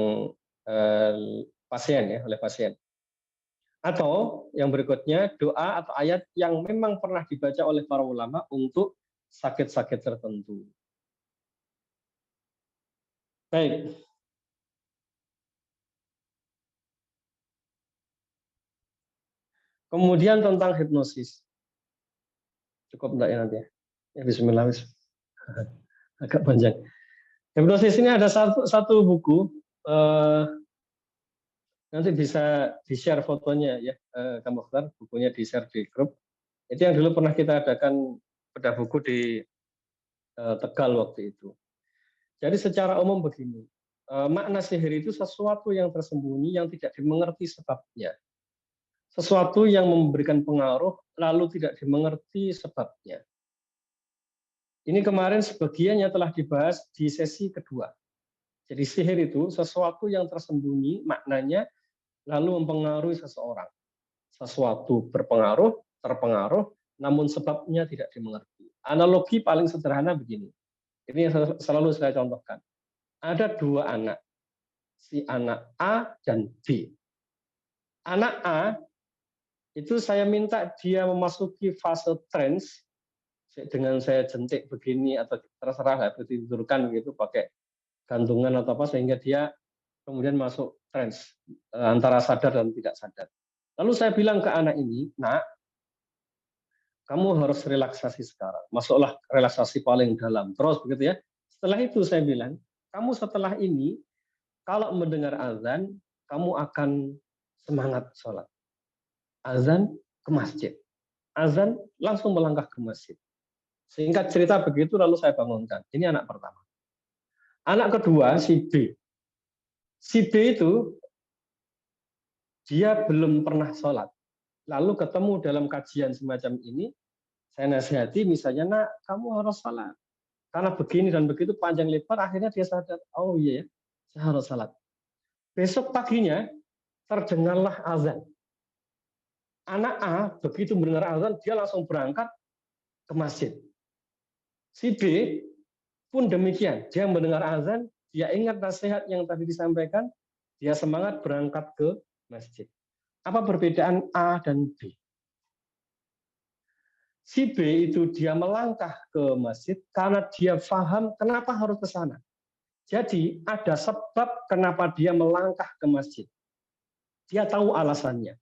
pasien ya, oleh pasien. Atau yang berikutnya doa atau ayat yang memang pernah dibaca oleh para ulama untuk sakit-sakit tertentu. Baik. Kemudian tentang hipnosis. Cukup enggak ya nanti ya? Ya bismillah. Agak panjang. Hipnosis ini ada satu buku. Nanti bisa di-share fotonya ya, Kak Mokhtar. Bukunya di-share di grup. Itu yang dulu pernah kita adakan bedah buku di Tegal waktu itu. Jadi secara umum begini. Makna sihir itu sesuatu yang tersembunyi yang tidak dimengerti sebabnya. Sesuatu yang memberikan pengaruh lalu tidak dimengerti sebabnya. Ini kemarin sebagiannya telah dibahas di sesi kedua. Jadi sihir itu sesuatu yang tersembunyi maknanya lalu mempengaruhi seseorang. Sesuatu berpengaruh, terpengaruh, namun sebabnya tidak dimengerti. Analogi paling sederhana begini. Ini yang selalu saya contohkan. Ada dua anak. si anak A dan B. Anak A itu saya minta dia memasuki fase trance dengan saya jentik begini atau terserah lah ditidurkan gitu pakai gantungan atau apa sehingga dia kemudian masuk trance antara sadar dan tidak sadar. Lalu saya bilang ke anak ini, nak, kamu harus relaksasi sekarang. Masuklah relaksasi paling dalam. Terus begitu ya. Setelah itu saya bilang, kamu setelah ini kalau mendengar azan, kamu akan semangat sholat. Azan ke masjid. Azan langsung melangkah ke masjid. Singkat cerita begitu lalu saya bangunkan. Ini anak pertama. Anak kedua si B. Si B itu dia belum pernah sholat. Lalu ketemu dalam kajian semacam ini, saya nasihati misalnya, nak, kamu harus sholat. Karena begini dan begitu panjang lebar, akhirnya dia sadar, oh iya, saya harus sholat. Besok paginya terdengarlah azan. Anak A begitu mendengar azan, dia langsung berangkat ke masjid. Si B pun demikian, dia mendengar azan, dia ingat nasihat yang tadi disampaikan, dia semangat berangkat ke masjid. Apa perbedaan A dan B? Si B itu dia melangkah ke masjid karena dia paham kenapa harus ke sana. Jadi ada sebab kenapa dia melangkah ke masjid. Dia tahu alasannya.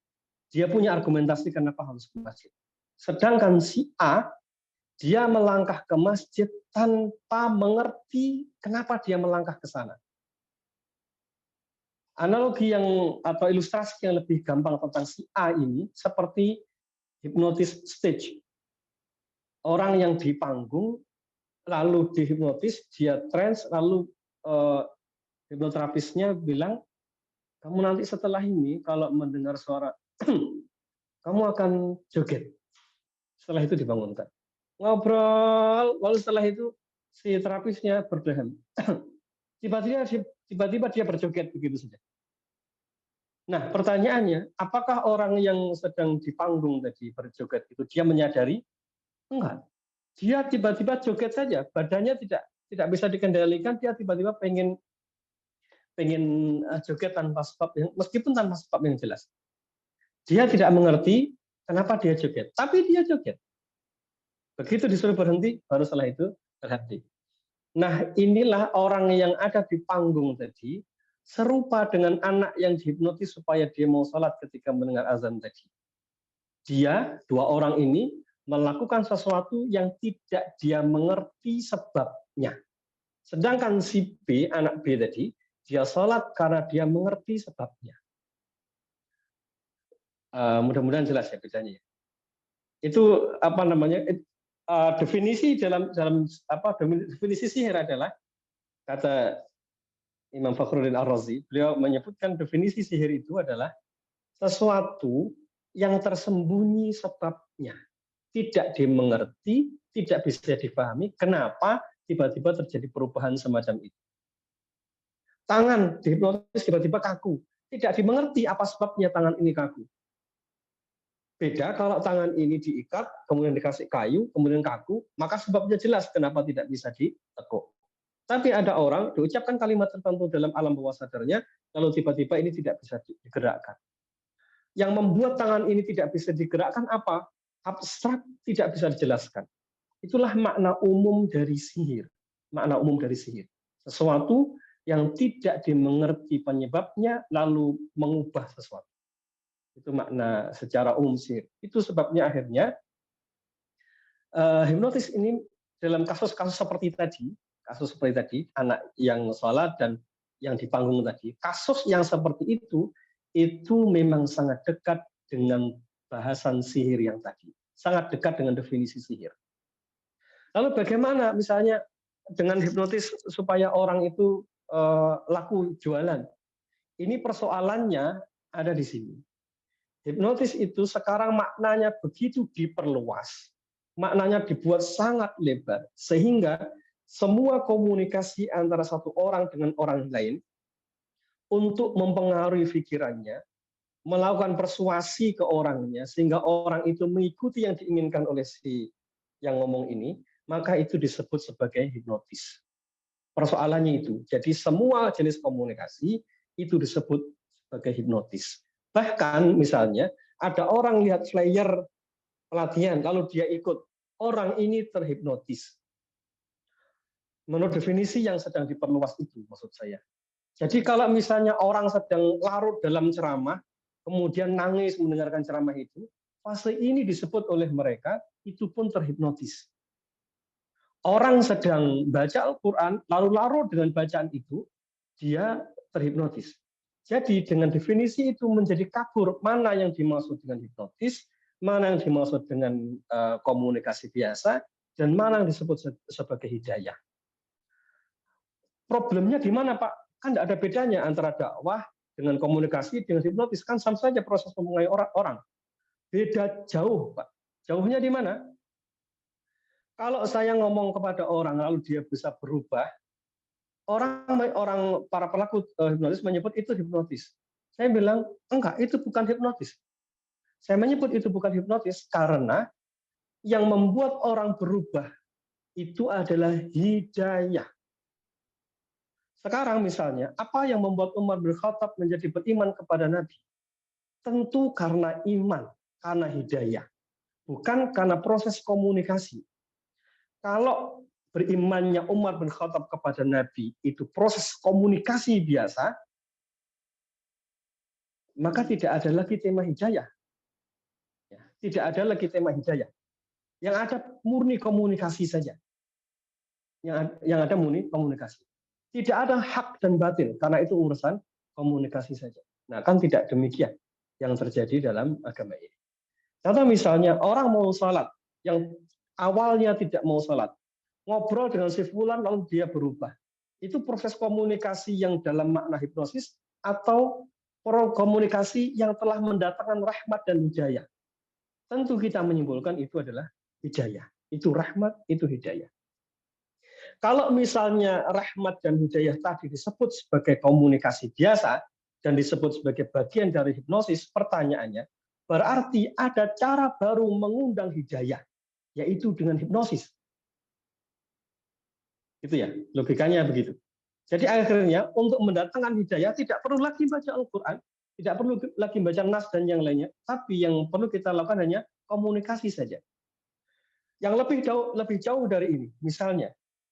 Dia punya argumentasi kenapa harus ke masjid. Sedangkan si A, dia melangkah ke masjid tanpa mengerti kenapa dia melangkah ke sana. Analogi yang atau ilustrasi yang lebih gampang tentang si A ini seperti hypnosis stage. Orang yang di panggung lalu dihipnotis, dia trance, lalu hipnoterapisnya bilang, kamu nanti setelah ini kalau mendengar suara kamu akan joget. Setelah itu dibangunkan. Ngobrol, lalu setelah itu si terapisnya berdeham. Tiba-tiba dia berjoget begitu saja. Nah, pertanyaannya, apakah orang yang sedang di panggung tadi berjoget itu dia menyadari? Enggak. Dia tiba-tiba joget saja, badannya tidak bisa dikendalikan, dia tiba-tiba pengen joget tanpa sebab, meskipun tanpa sebab yang jelas. Dia tidak mengerti kenapa dia joget, tapi dia joget. Begitu disuruh berhenti, baru setelah itu berhenti. Nah, inilah orang yang ada di panggung tadi, serupa dengan anak yang dihipnotis supaya dia mau sholat ketika mendengar azan tadi. Dia, dua orang ini, melakukan sesuatu yang tidak dia mengerti sebabnya. Sedangkan si B, anak B tadi, dia sholat karena dia mengerti sebabnya. Mudah-mudahan jelas ya bedanya. Itu apa namanya? Definisi dalam definisi sihir adalah, kata Imam Fakhruddin Ar-Razi, beliau menyebutkan definisi sihir itu adalah sesuatu yang tersembunyi sebabnya, tidak dimengerti, tidak bisa dipahami kenapa tiba-tiba terjadi perubahan semacam itu. Tangan dihipnotis tiba-tiba kaku, tidak dimengerti apa sebabnya tangan ini kaku. Beda kalau tangan ini diikat, kemudian dikasih kayu, kemudian kaku, maka sebabnya jelas kenapa tidak bisa ditekuk. Tapi ada orang diucapkan kalimat tertentu dalam alam bawah sadarnya, lalu tiba-tiba ini tidak bisa digerakkan. Yang membuat tangan ini tidak bisa digerakkan apa? Abstrak, tidak bisa dijelaskan. Itulah makna umum dari sihir. Makna umum dari sihir. Sesuatu yang tidak dimengerti penyebabnya, lalu mengubah sesuatu. Itu makna secara umum sihir. Itu sebabnya akhirnya hipnotis ini dalam kasus-kasus seperti tadi, anak yang sholat dan yang di panggung tadi, kasus yang seperti itu memang sangat dekat dengan bahasan sihir yang tadi. Sangat dekat dengan definisi sihir. Lalu bagaimana misalnya dengan hipnotis supaya orang itu laku jualan? Ini persoalannya ada di sini. Hipnotis itu sekarang maknanya begitu diperluas, maknanya dibuat sangat lebar, sehingga semua komunikasi antara satu orang dengan orang lain untuk mempengaruhi pikirannya, melakukan persuasi ke orangnya, sehingga orang itu mengikuti yang diinginkan oleh si yang ngomong ini, maka itu disebut sebagai hipnotis. Persoalannya itu, jadi semua jenis komunikasi itu disebut sebagai hipnotis. Bahkan misalnya ada orang lihat flyer pelatihan, lalu dia ikut, orang ini terhipnotis. Menurut definisi yang sedang diperluas itu maksud saya. Jadi kalau misalnya orang sedang larut dalam ceramah, kemudian nangis mendengarkan ceramah itu, fase ini disebut oleh mereka, itu pun terhipnotis. Orang sedang baca Al-Quran, lalu larut dengan bacaan itu, dia terhipnotis. Jadi dengan definisi itu menjadi kabur mana yang dimaksud dengan hipnotis, mana yang dimaksud dengan komunikasi biasa, dan mana yang disebut sebagai hidayah. Problemnya di mana, Pak? Kan tidak ada bedanya antara dakwah dengan komunikasi dengan hipnotis, kan sama saja proses mempengaruhi orang. Beda jauh, Pak. Jauhnya di mana? Kalau saya ngomong kepada orang lalu dia bisa berubah, para pelaku hipnotis menyebut itu hipnotis. Saya bilang enggak, itu bukan hipnotis. Saya menyebut itu bukan hipnotis karena yang membuat orang berubah itu adalah hidayah. Sekarang misalnya, apa yang membuat Umar bin Khattab menjadi beriman kepada Nabi? Tentu karena iman, karena hidayah. Bukan karena proses komunikasi. Kalau berimannya Umar bin Khattab kepada Nabi itu proses komunikasi biasa, maka tidak ada lagi tema hidayah. Tidak ada lagi tema hidayah. Yang ada murni komunikasi saja. Yang ada murni komunikasi. Tidak ada hak dan batil, karena itu urusan komunikasi saja. Nah, kan tidak demikian yang terjadi dalam agama ini. Contoh misalnya, orang mau sholat, yang awalnya tidak mau sholat, ngobrol dengan si fulan lalu dia berubah. Itu proses komunikasi yang dalam makna hipnosis atau komunikasi yang telah mendatangkan rahmat dan hidayah. Tentu kita menyimpulkan itu adalah hidayah. Itu rahmat, itu hidayah. Kalau misalnya rahmat dan hidayah tadi disebut sebagai komunikasi biasa dan disebut sebagai bagian dari hipnosis, pertanyaannya, berarti ada cara baru mengundang hidayah, yaitu dengan hipnosis. Itu ya, logikanya begitu. Jadi akhirnya untuk mendatangkan hidayah tidak perlu lagi baca Al-Quran, tidak perlu lagi baca nas dan yang lainnya, tapi yang perlu kita lakukan hanya komunikasi saja. Yang lebih jauh dari ini, misalnya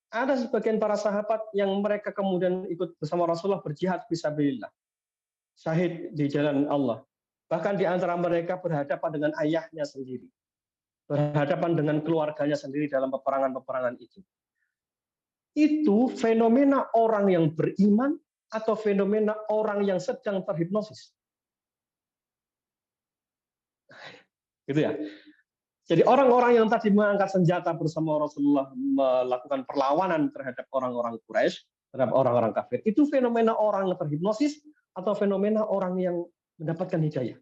ada sebagian para sahabat yang mereka kemudian ikut bersama Rasulullah berjihad fisabilillah, syahid di jalan Allah. Bahkan di antara mereka berhadapan dengan ayahnya sendiri, berhadapan dengan keluarganya sendiri dalam peperangan-peperangan itu. Itu fenomena orang yang beriman atau fenomena orang yang sedang terhipnosis. Gitu ya. Jadi orang-orang yang tadi mengangkat senjata bersama Rasulullah melakukan perlawanan terhadap orang-orang Quraisy, terhadap orang-orang kafir, itu fenomena orang yang terhipnosis atau fenomena orang yang mendapatkan hidayah.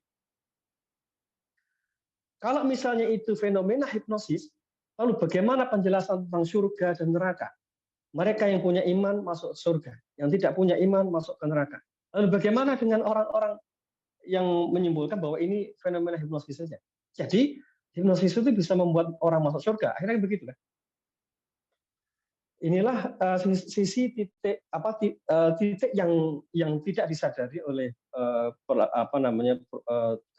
Kalau misalnya itu fenomena hipnosis, lalu bagaimana penjelasan tentang surga dan neraka? Mereka yang punya iman masuk surga, yang tidak punya iman masuk ke neraka. Lalu bagaimana dengan orang-orang yang menyimpulkan bahwa ini fenomena hipnosis saja? Jadi hipnosis itu bisa membuat orang masuk surga. Akhirnya begitu kan? Inilah sisi titik yang tidak disadari oleh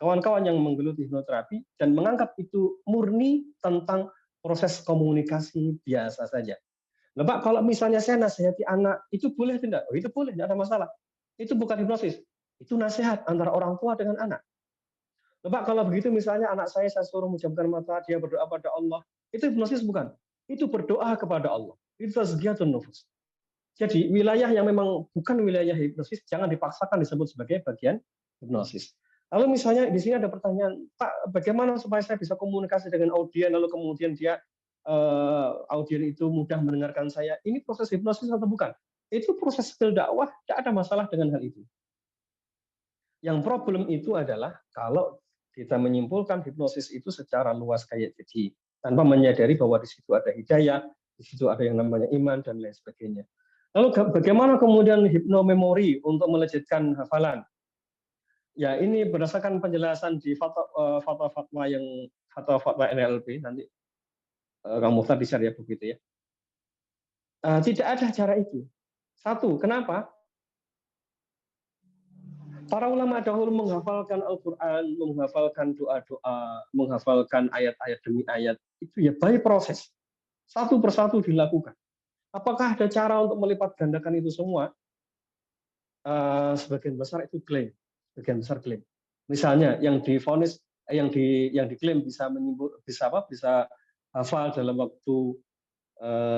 kawan-kawan yang menggeluti hipnoterapi dan menganggap itu murni tentang proses komunikasi biasa saja. Nah, Pak, kalau misalnya saya nasihati anak, itu boleh tidak? Oh, itu boleh, tidak ada masalah. Itu bukan hipnosis. Itu nasihat antara orang tua dengan anak. Nah, Pak, kalau begitu misalnya anak saya suruh menjamkan mata, dia berdoa pada Allah. Itu hipnosis bukan? Itu berdoa kepada Allah. Itu tazkiyatun nufus. Jadi wilayah yang memang bukan wilayah hipnosis, jangan dipaksakan disebut sebagai bagian hipnosis. Lalu misalnya di sini ada pertanyaan, Pak, bagaimana supaya saya bisa komunikasi dengan audien, lalu kemudian dia audien itu mudah mendengarkan saya. Ini proses hipnosis atau bukan? Itu proses skill dakwah, tidak ada masalah dengan hal itu. Yang problem itu adalah kalau kita menyimpulkan hipnosis itu secara luas kayak jadi, tanpa menyadari bahwa di situ ada hidayah, di situ ada yang namanya iman dan lain sebagainya. Lalu bagaimana kemudian hipnomemori untuk melejitkan hafalan? Ya ini berdasarkan penjelasan di fatwa-fatwa NLP nanti Kang Muhtar bisa ya begitu ya. Tidak ada cara itu. Satu, kenapa? Para ulama dahulu menghafalkan Al-Quran, menghafalkan doa-doa, menghafalkan ayat-ayat demi ayat. Itu ya by proses. Satu persatu dilakukan. Apakah ada cara untuk melipat gandakan itu semua? Sebagian besar itu klaim. Sebagian besar klaim. Misalnya yang divonis, yang diklaim bisa bisa hafal dalam waktu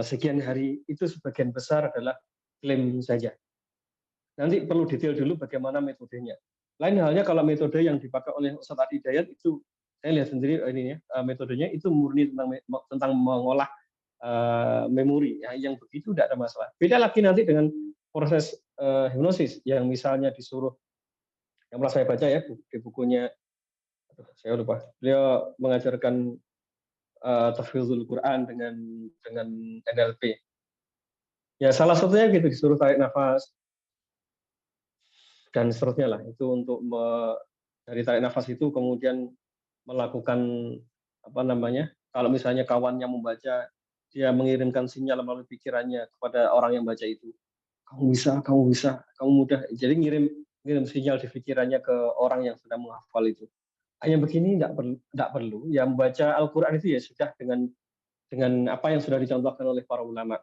sekian hari, itu sebagian besar adalah klaim saja. Nanti perlu detail dulu bagaimana metodenya. Lain halnya kalau metode yang dipakai oleh Ustadz Adi Dayat itu saya lihat sendiri ini ya, metodenya itu murni tentang mengolah memori. Yang begitu tidak ada masalah. Beda lagi nanti dengan proses hipnosis yang misalnya disuruh, yang pernah saya baca ya di bukunya, saya lupa. Beliau mengajarkan tahfidzul Quran dengan NLP. Ya salah satunya gitu, disuruh tarik nafas dan seterusnya lah. Itu untuk dari tarik nafas itu kemudian melakukan apa namanya? Kalau misalnya kawannya membaca, dia mengirimkan sinyal melalui pikirannya kepada orang yang baca itu. Kamu bisa, kamu bisa, kamu mudah. Jadi ngirim sinyal di pikirannya ke orang yang sedang menghafal itu. Hanya begini tidak perlu. Ya membaca Al-Quran itu ya sudah dengan apa yang sudah dicontohkan oleh para ulama.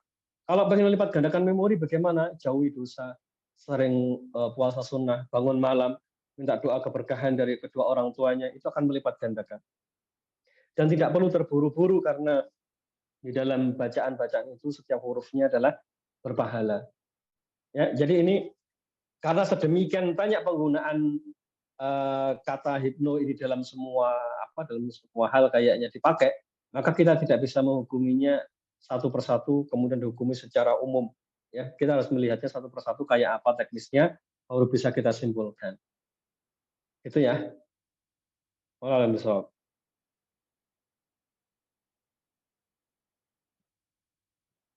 Kalau pengen melipat gandakan memori, bagaimana? Jauhi dosa, sering puasa sunnah, bangun malam, minta doa keberkahan dari kedua orang tuanya, itu akan melipat gandakan. Dan tidak perlu terburu-buru karena di dalam bacaan-bacaan itu setiap hurufnya adalah berpahala. Ya, jadi ini karena sedemikian banyak penggunaan kata hipno ini dalam semua hal kayaknya dipakai, maka kita tidak bisa menghukuminya satu persatu kemudian dihukumi secara umum. Ya, kita harus melihatnya satu persatu kayak apa teknisnya, baru bisa kita simpulkan. Itu ya. Wallahu a'lam.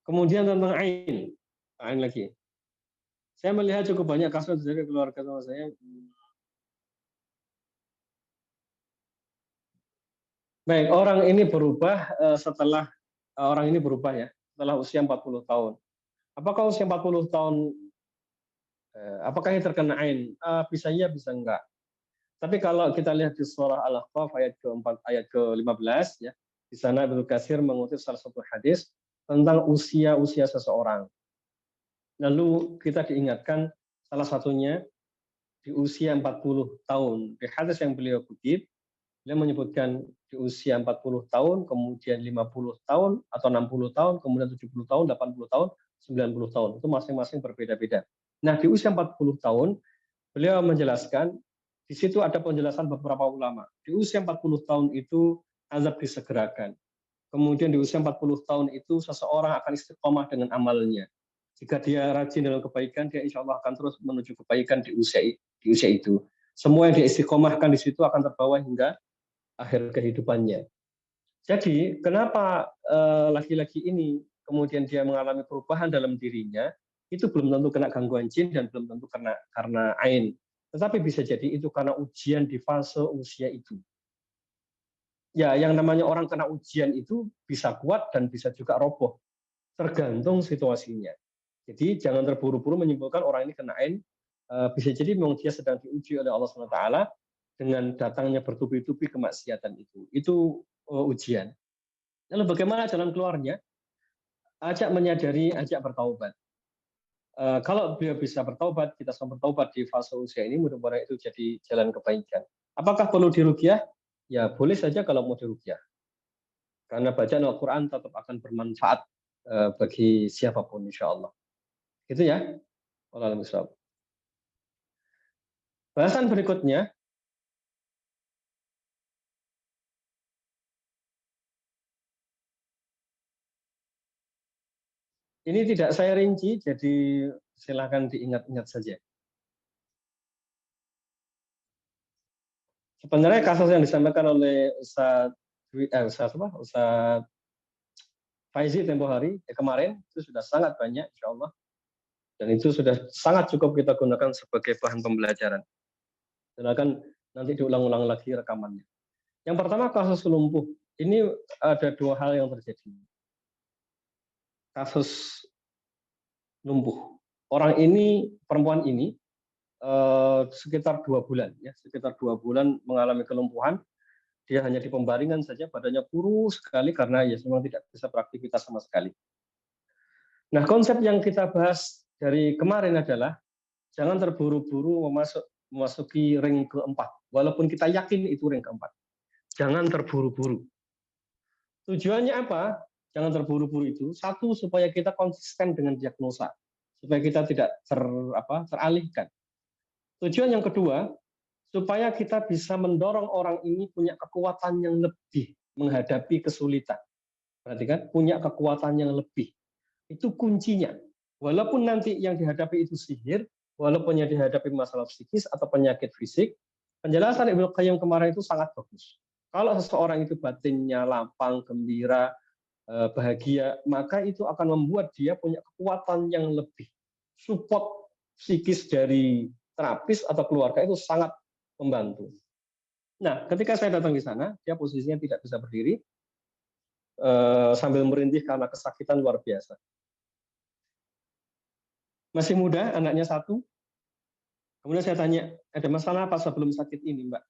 Kemudian tentang ain lagi. Saya melihat cukup banyak kasus dari keluarga sama saya. Baik, orang ini berubah setelah orang ini berubah ya, setelah usia 40 tahun. Apakah usia 40 tahun apakah ini terkena ain? Bisa iya, bisa enggak. Tapi kalau kita lihat di surah Al-Ahqaf ayat ke-4 ayat ke-15 ya, di sana Ibnu Katsir mengutip salah satu hadis tentang usia-usia seseorang. Lalu kita diingatkan salah satunya di usia 40 tahun. Di hadis yang beliau kutip, beliau menyebutkan di usia 40 tahun, kemudian 50 tahun atau 60 tahun, kemudian 70 tahun, 80 tahun, 90 tahun. Itu masing-masing berbeda-beda. Nah, di usia 40 tahun, beliau menjelaskan, di situ ada penjelasan beberapa ulama. Di usia 40 tahun itu azab disegerakan. Kemudian di usia 40 tahun itu seseorang akan istiqomah dengan amalnya. Jika dia rajin dalam kebaikan, dia insya Allah akan terus menuju kebaikan di usia itu. Semua yang dia istiqomahkan di situ akan terbawa hingga akhir kehidupannya. Jadi, kenapa laki-laki ini kemudian dia mengalami perubahan dalam dirinya, itu belum tentu kena gangguan jin dan belum tentu karena ain. Tetapi bisa jadi itu karena ujian di fase usia itu. Ya, yang namanya orang kena ujian itu bisa kuat dan bisa juga roboh, tergantung situasinya. Jadi jangan terburu-buru menyimpulkan orang ini kena ain. Bisa jadi memang dia sedang diuji oleh Allah SWT dengan datangnya bertubi-tubi kemaksiatan itu. Itu ujian. Lalu bagaimana jalan keluarnya? Ajak menyadari, ajak bertaubat. Kalau beliau bisa bertaubat, kita sama bertaubat di fase usia ini, mudah-mudahan itu jadi jalan kebaikan. Apakah perlu diruqyah? Ya boleh saja kalau mau diruqyah. Karena bacaan Al-Quran tetap akan bermanfaat bagi siapapun insya Allah. Gitu ya. Waalaikumsalam. Bahasan berikutnya, ini tidak saya rinci, jadi silakan diingat-ingat saja. Sebenarnya kasus yang disampaikan oleh Ustaz Faizi tempo hari kemarin itu sudah sangat banyak, insya Allah, dan itu sudah sangat cukup kita gunakan sebagai bahan pembelajaran. Silakan nanti diulang-ulang lagi rekamannya. Yang pertama kasus lumpuh. Ini ada dua hal yang terjadi. Kasus lumpuh. Orang ini, perempuan ini, sekitar 2 bulan, ya, sekitar 2 bulan mengalami kelumpuhan. Dia hanya di pembaringan saja, badannya kurus sekali karena ya memang tidak bisa beraktivitas sama sekali. Nah, konsep yang kita bahas dari kemarin adalah jangan terburu-buru memasuki ring keempat, walaupun kita yakin itu ring keempat. Jangan terburu-buru. Tujuannya apa? Jangan terburu-buru itu. Satu, supaya kita konsisten dengan diagnosa, supaya kita tidak teralihkan. Tujuan yang kedua, supaya kita bisa mendorong orang ini punya kekuatan yang lebih menghadapi kesulitan. Berarti kan punya kekuatan yang lebih. Itu kuncinya. Walaupun nanti yang dihadapi itu sihir, walaupun yang dihadapi masalah psikis atau penyakit fisik, penjelasan Ibnu Qayyim kemarin itu sangat bagus. Kalau seseorang itu batinnya lapang, gembira, bahagia, maka itu akan membuat dia punya kekuatan yang lebih. Support psikis dari terapis atau keluarga itu sangat membantu. Nah, ketika saya datang di sana, dia posisinya tidak bisa berdiri, sambil merintih karena kesakitan luar biasa. Masih muda, anaknya 1. Kemudian saya tanya, ada masalah apa sebelum sakit ini, Mbak?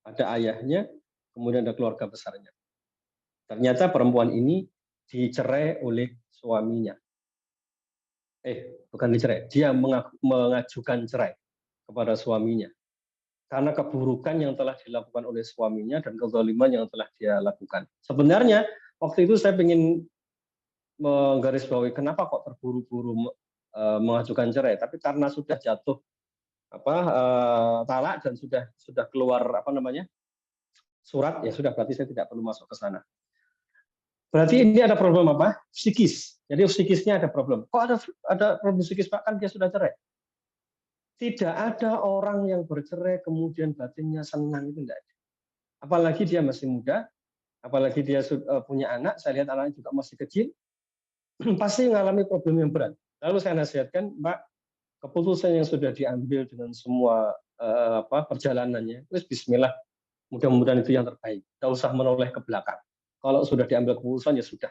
Ada ayahnya, kemudian ada keluarga besarnya. Ternyata perempuan ini dicerai oleh suaminya. Bukan dicerai, dia mengajukan cerai kepada suaminya. Karena keburukan yang telah dilakukan oleh suaminya dan kezaliman yang telah dia lakukan. Sebenarnya waktu itu saya ingin menggarisbawahi kenapa kok terburu-buru mengajukan cerai, tapi karena sudah jatuh talak dan sudah keluar surat, ya sudah, berarti saya tidak perlu masuk ke sana. Berarti ini ada problem apa? Psikis. Jadi psikisnya ada problem. Kok ada problem psikis, Pak? Kan dia sudah cerai. Tidak ada orang yang bercerai kemudian batinnya senang, itu enggak ada. Apalagi dia masih muda, apalagi dia punya anak, saya lihat anaknya juga masih kecil, pasti mengalami problem yang berat. Lalu saya nasihatkan, Mbak, keputusan yang sudah diambil dengan semua perjalanannya, terus bismillah, mudah-mudahan itu yang terbaik. Tidak usah menoleh ke belakang. Kalau sudah diambil keputusan, ya sudah.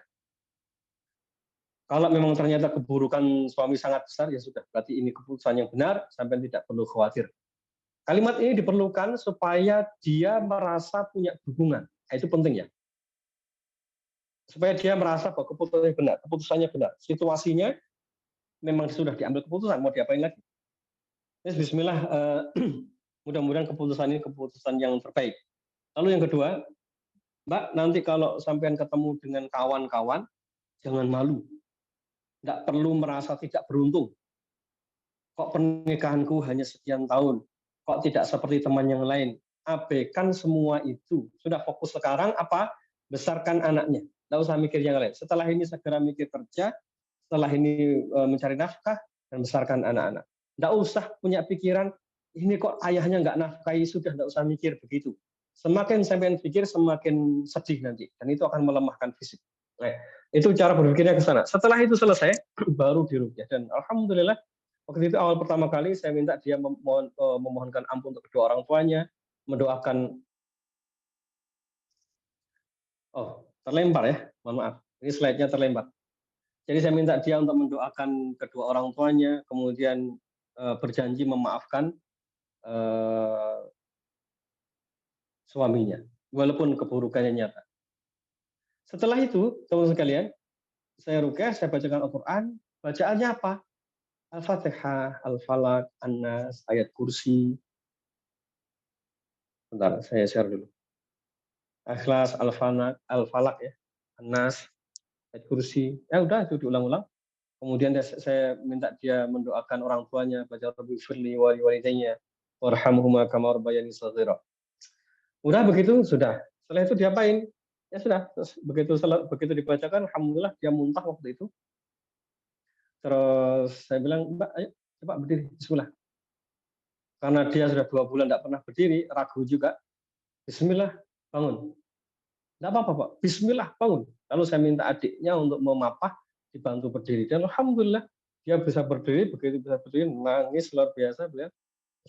Kalau memang ternyata keburukan suami sangat besar, ya sudah. Berarti ini keputusan yang benar, sampai tidak perlu khawatir. Kalimat ini diperlukan supaya dia merasa punya dukungan. Itu penting ya. Supaya dia merasa bahwa keputusannya benar. Situasinya memang sudah diambil keputusan, mau diapain lagi. Bismillah, mudah-mudahan keputusan ini keputusan yang terbaik. Lalu yang kedua, Mbak, nanti kalau sampean ketemu dengan kawan-kawan, jangan malu. Tidak perlu merasa tidak beruntung. Kok pernikahanku hanya sekian tahun? Kok tidak seperti teman yang lain? Abaikan semua itu. Sudah fokus sekarang apa? Besarkan anaknya. Tidak usah mikir yang lain. Setelah ini segera mikir kerja, setelah ini mencari nafkah, dan besarkan anak-anak. Tidak usah punya pikiran, ini kok ayahnya nggak nafkahi, sudah tidak usah mikir begitu. Semakin sampean pikir, semakin sedih nanti. Dan itu akan melemahkan fisik. Nah, itu cara berpikirnya ke sana. Setelah itu selesai, baru diruqyah. Dan alhamdulillah, waktu itu awal pertama kali saya minta dia memohonkan ampun untuk kedua orang tuanya, mendoakan. Terlempar ya, mohon maaf. Ini slide-nya terlempar. Jadi saya minta dia untuk mendoakan kedua orang tuanya, kemudian berjanji memaafkan suaminya, walaupun keburukannya nyata. Setelah itu, teman-teman sekalian, saya ruqyah, saya bacakan Al-Quran. Bacaannya apa? Al-Fatihah, Al-Falaq, An-Nas, ayat kursi. Bentar, saya share dulu. Ikhlas, Al-Falaq ya, An-Nas, ayat kursi. Ya udah, itu diulang-ulang. Kemudian saya minta dia mendoakan orang tuanya, baca Rabbi firli wa walidayya warhamhuma kama rabbayani shaghira. Udah begitu, sudah. Setelah itu diapain? Ya sudah, terus begitu dibacakan, alhamdulillah dia muntah waktu itu. Terus saya bilang, Mbak, ayo coba berdiri, bismillah. Karena dia sudah 2 bulan tidak pernah berdiri, ragu juga. Bismillah, bangun. Tidak apa-apa, Pak. Bismillah, bangun. Lalu saya minta adiknya untuk memapah, dibantu berdiri. Dan alhamdulillah, dia bisa berdiri, begitu bisa berdiri, nangis luar biasa, beliau.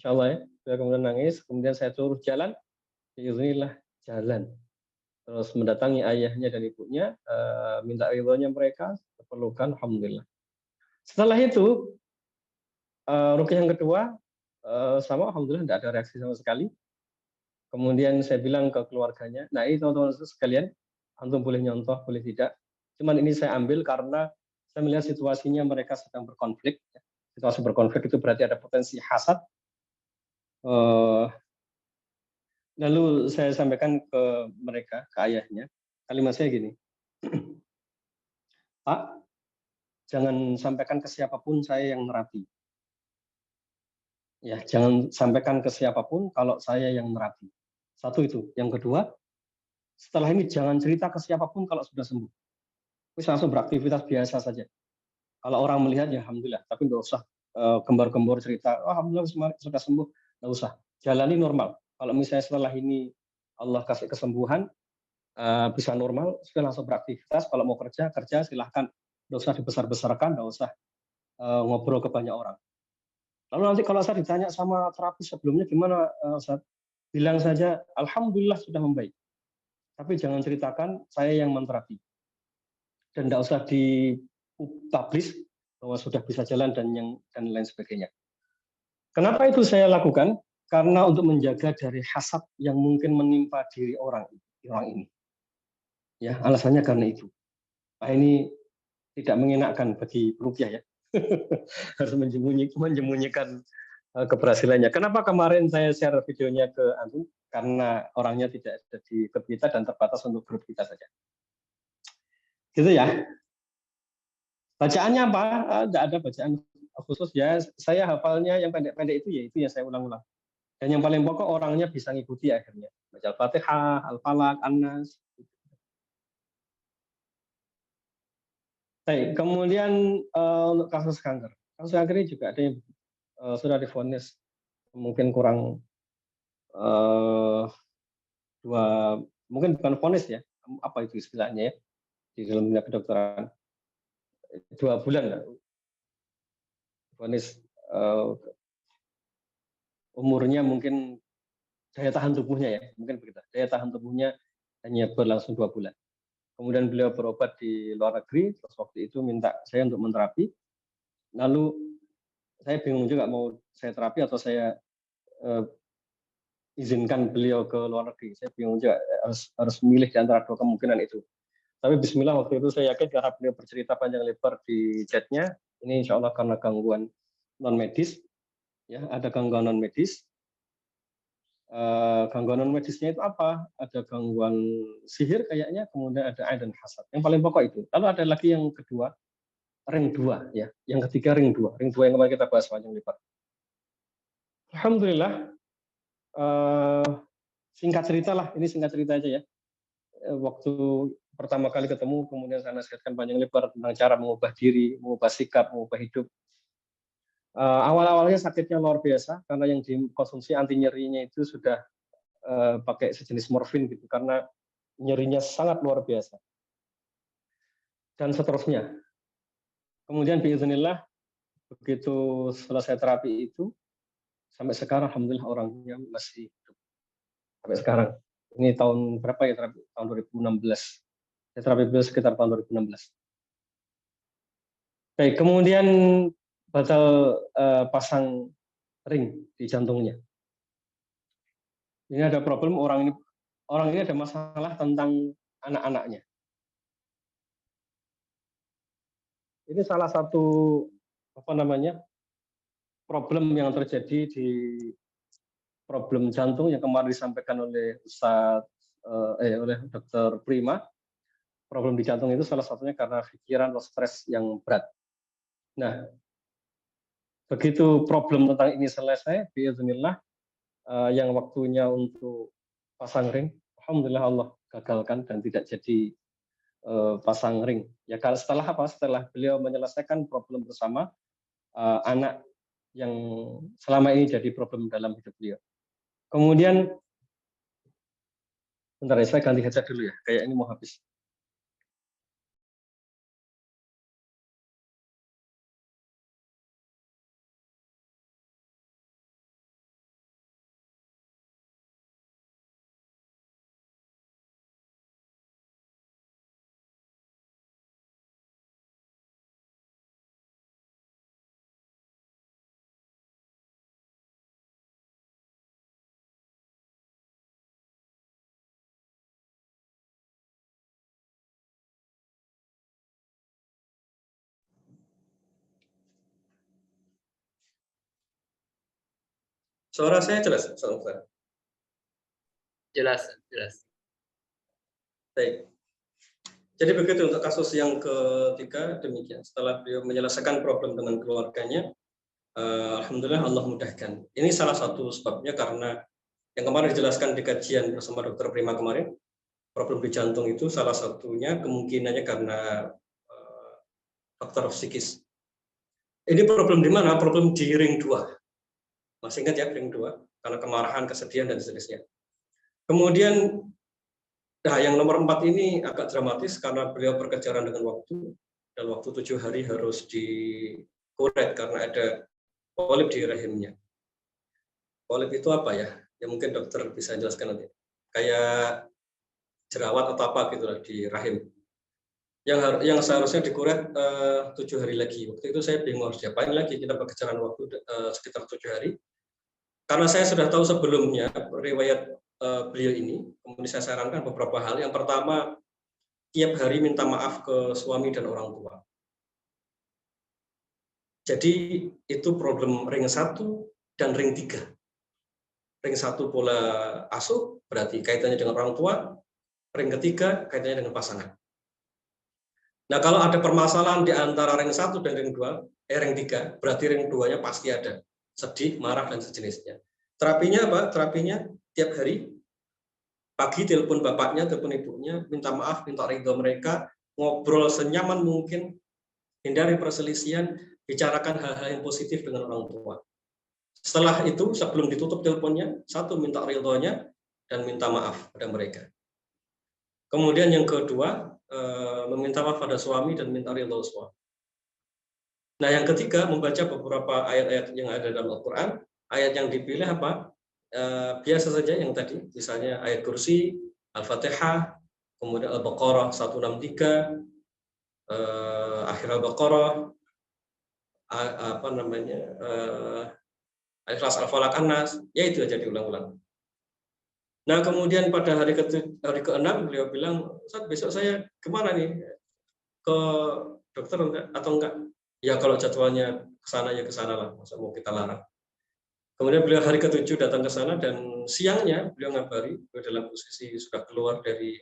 Insya Allah ya, dia kemudian nangis, kemudian saya suruh jalan, biiznillah jalan. Terus mendatangi ayahnya dan ibunya, minta ridhonya mereka, perlukan, alhamdulillah. Setelah itu, ruqyah yang kedua, sama alhamdulillah tidak ada reaksi sama sekali. Kemudian saya bilang ke keluarganya, nah ini teman-teman sekalian, antum boleh nyontoh, boleh tidak. Cuman ini saya ambil karena saya melihat situasinya mereka sedang berkonflik. Situasi berkonflik itu berarti ada potensi hasad. Lalu saya sampaikan ke mereka, ke ayahnya, kalimat saya gini, Pak, jangan sampaikan ke siapapun saya yang nerapi. Ya, jangan sampaikan ke siapapun kalau saya yang nerapi. Satu itu. Yang kedua, setelah ini jangan cerita ke siapapun kalau sudah sembuh. Terus langsung beraktivitas biasa saja. Kalau orang melihat ya alhamdulillah, tapi nggak usah gembar-gembor cerita, oh, alhamdulillah sudah sembuh, nggak usah. Jalani normal. Kalau misalnya setelah ini Allah kasih kesembuhan, bisa normal, sudah langsung beraktivitas. Kalau mau kerja, kerja silahkan. Nggak usah dibesar-besarkan, nggak usah ngobrol ke banyak orang. Lalu nanti kalau saya ditanya sama terapis sebelumnya gimana, Ustaz? Bilang saja, alhamdulillah sudah membaik. Tapi jangan ceritakan saya yang menterapi. Dan tidak usah dipublish bahwa sudah bisa jalan dan lain sebagainya. Kenapa itu saya lakukan? Karena untuk menjaga dari hasad yang mungkin menimpa diri orang ini. Ya, alasannya karena itu. Nah, ini tidak mengenakan bagi rupiah ya. Harus menyembunyikan keberhasilannya. Kenapa kemarin saya share videonya ke antum? Karena orangnya tidak ada di grup kita dan terbatas untuk grup kita saja. Gitu ya. Bacaannya apa? Tidak ada bacaan khusus ya. Saya hafalnya yang pendek-pendek itu ya itu yang saya ulang-ulang. Dan yang paling pokok orangnya bisa ngikuti akhirnya. Baca Al-Fatihah, Al-Falaq, An-Nas. Baik, kemudian untuk kasus kanker. Kasus kanker ini juga ada yang sudah divonis mungkin kurang dua, mungkin bukan vonis ya, apa itu istilahnya ya di dalam dunia kedokteran, 2 bulan lah vonis, umurnya mungkin daya tahan tubuhnya ya, mungkin begitu. Daya tahan tubuhnya hanya berlangsung 2 bulan. Kemudian beliau berobat di luar negeri, terus waktu itu minta saya untuk menterapi. Lalu saya bingung juga mau saya terapi atau saya izinkan beliau ke luar negeri. Saya bingung juga harus memilih di antara 2 kemungkinan itu. Tapi Bismillah waktu itu saya yakin karena beliau bercerita panjang lebar di chatnya, ini insya Allah karena gangguan non medis, ya ada gangguan non medis. Gangguan non medisnya itu apa? Ada gangguan sihir kayaknya, kemudian ada ain dan hasad. Yang paling pokok itu. Lalu ada lagi yang kedua, ring 2 ya. Yang ketiga ring 2. Ring 2 yang kemarin kita bahas panjang lebar. Alhamdulillah, singkat cerita lah, ini singkat cerita aja ya. Waktu pertama kali ketemu, kemudian saya nasihatkan panjang lebar tentang cara mengubah diri, mengubah sikap, mengubah hidup. Awal-awalnya sakitnya luar biasa, karena yang dikonsumsi anti nyerinya itu sudah pakai sejenis morfin gitu, karena nyerinya sangat luar biasa. Dan seterusnya. Kemudian biiznillah, begitu selesai terapi itu, sampai sekarang alhamdulillah orangnya masih hidup. Sampai sekarang. Ini tahun berapa ya terapi? Tahun 2016. Saya terapi beliau sekitar tahun 2016. Baik, kemudian batal pasang ring di jantungnya. Ini ada problem, orang ini ada masalah tentang anak-anaknya. Ini salah satu problem yang terjadi di problem jantung yang kemarin disampaikan oleh oleh Dokter Prima. Problem di jantung itu salah satunya karena pikiran atau stres yang berat. Nah, begitu problem tentang ini selesai, biiznillah, yang waktunya untuk pasang ring, alhamdulillah Allah gagalkan dan tidak jadi pasang ring. Ya kalau setelah apa? Setelah beliau menyelesaikan problem bersama anak yang selama ini jadi problem dalam hidup beliau. Kemudian, bentar ya, saya ganti headset dulu ya. Kayak ini mau habis. Suara saya jelas, Ustaz? Jelas, jelas. Baik. Jadi begitu untuk kasus yang ketiga, demikian. Setelah beliau menyelesaikan problem dengan keluarganya, alhamdulillah Allah mudahkan. Ini salah satu sebabnya karena yang kemarin dijelaskan di kajian bersama Dokter Prima kemarin, problem di jantung itu salah satunya kemungkinannya karena faktor psikis. Ini problem di mana? Problem di ring 2. Masih ingat ya ring 2? Karena kemarahan, kesedihan, dan seterusnya. Kemudian, nah yang nomor 4 ini agak dramatis karena beliau berkejaran dengan waktu, dan waktu 7 hari harus dikuret karena ada polip di rahimnya. Polip itu apa ya? Ya mungkin dokter bisa jelaskan nanti. Kayak jerawat atau apa gitu lah di rahim. Yang seharusnya dikuret 7 hari lagi. Waktu itu saya bingung harus diapain lagi, kita berkejaran waktu sekitar 7 hari. Karena saya sudah tahu sebelumnya riwayat beliau ini, kemudian saya sarankan beberapa hal. Yang pertama, tiap hari minta maaf ke suami dan orang tua. Jadi itu problem ring 1 dan ring 3. Ring 1 pola asuh, berarti kaitannya dengan orang tua. Ring ketiga, kaitannya dengan pasangan. Nah, kalau ada permasalahan di antara ring 1 dan ring 2, ring 3, berarti ring 2-nya pasti ada. Sedih, marah, dan sejenisnya. Terapinya apa? Terapinya tiap hari, pagi telepon bapaknya, telepon ibunya, minta maaf, minta ridho mereka, ngobrol senyaman mungkin, hindari perselisihan, bicarakan hal-hal yang positif dengan orang tua. Setelah itu, sebelum ditutup teleponnya, satu, minta ridhonya, dan minta maaf pada mereka. Kemudian yang kedua, meminta maaf pada suami dan minta ridho suami. Nah, yang ketiga, membaca beberapa ayat-ayat yang ada dalam Al-Quran. Ayat yang dipilih apa? Biasa saja yang tadi, misalnya ayat kursi, Al-Fatihah, kemudian Al-Baqarah 163, akhir Al-Baqarah, Al-Ikhlas, Al-Falaq, An-Nas, ya itu aja diulang-ulang. Nah, kemudian pada hari ke-6 beliau bilang, Ustaz, besok saya kemana nih? Ke dokter atau enggak? Ya kalau jadwalnya ke sana ya ke sana lah, masa mau kita larang. Kemudian beliau hari ke-7 datang ke sana dan siangnya beliau ngabari, beliau dalam posisi sudah keluar dari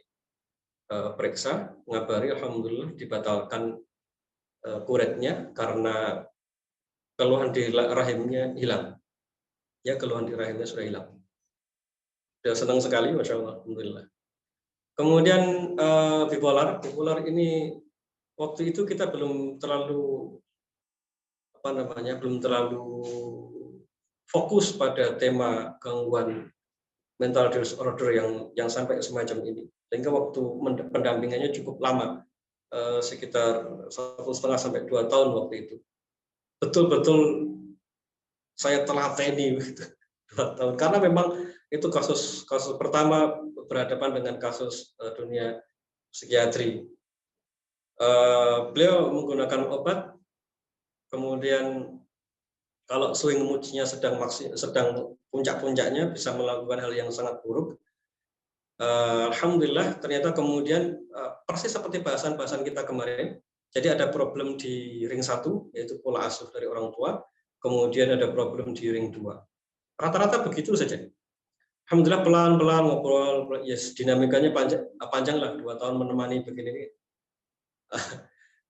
periksa, ngabari alhamdulillah dibatalkan kuretnya karena keluhan di rahimnya hilang. Ya, keluhan di rahimnya sudah hilang. Dia senang sekali, masya Allah, alhamdulillah. Kemudian bipolar ini waktu itu kita belum terlalu belum terlalu fokus pada tema gangguan mental disorder yang sampai semacam ini. Sehingga waktu pendampingannya cukup lama, sekitar 1,5 sampai 2 tahun waktu itu. Betul-betul saya telateni gitu, 2 tahun. Karena memang itu kasus pertama berhadapan dengan kasus dunia psikiatri. Beliau menggunakan obat, kemudian kalau swing mood-nya sedang puncak-puncaknya bisa melakukan hal yang sangat buruk. Alhamdulillah ternyata kemudian persis seperti bahasan kita kemarin. Jadi ada problem di ring 1 yaitu pola asuh dari orang tua, kemudian ada problem di ring 2. Rata-rata begitu saja. Alhamdulillah pelan-pelan ngobrol, yes, dinamikanya panjang lah, 2 tahun menemani begini.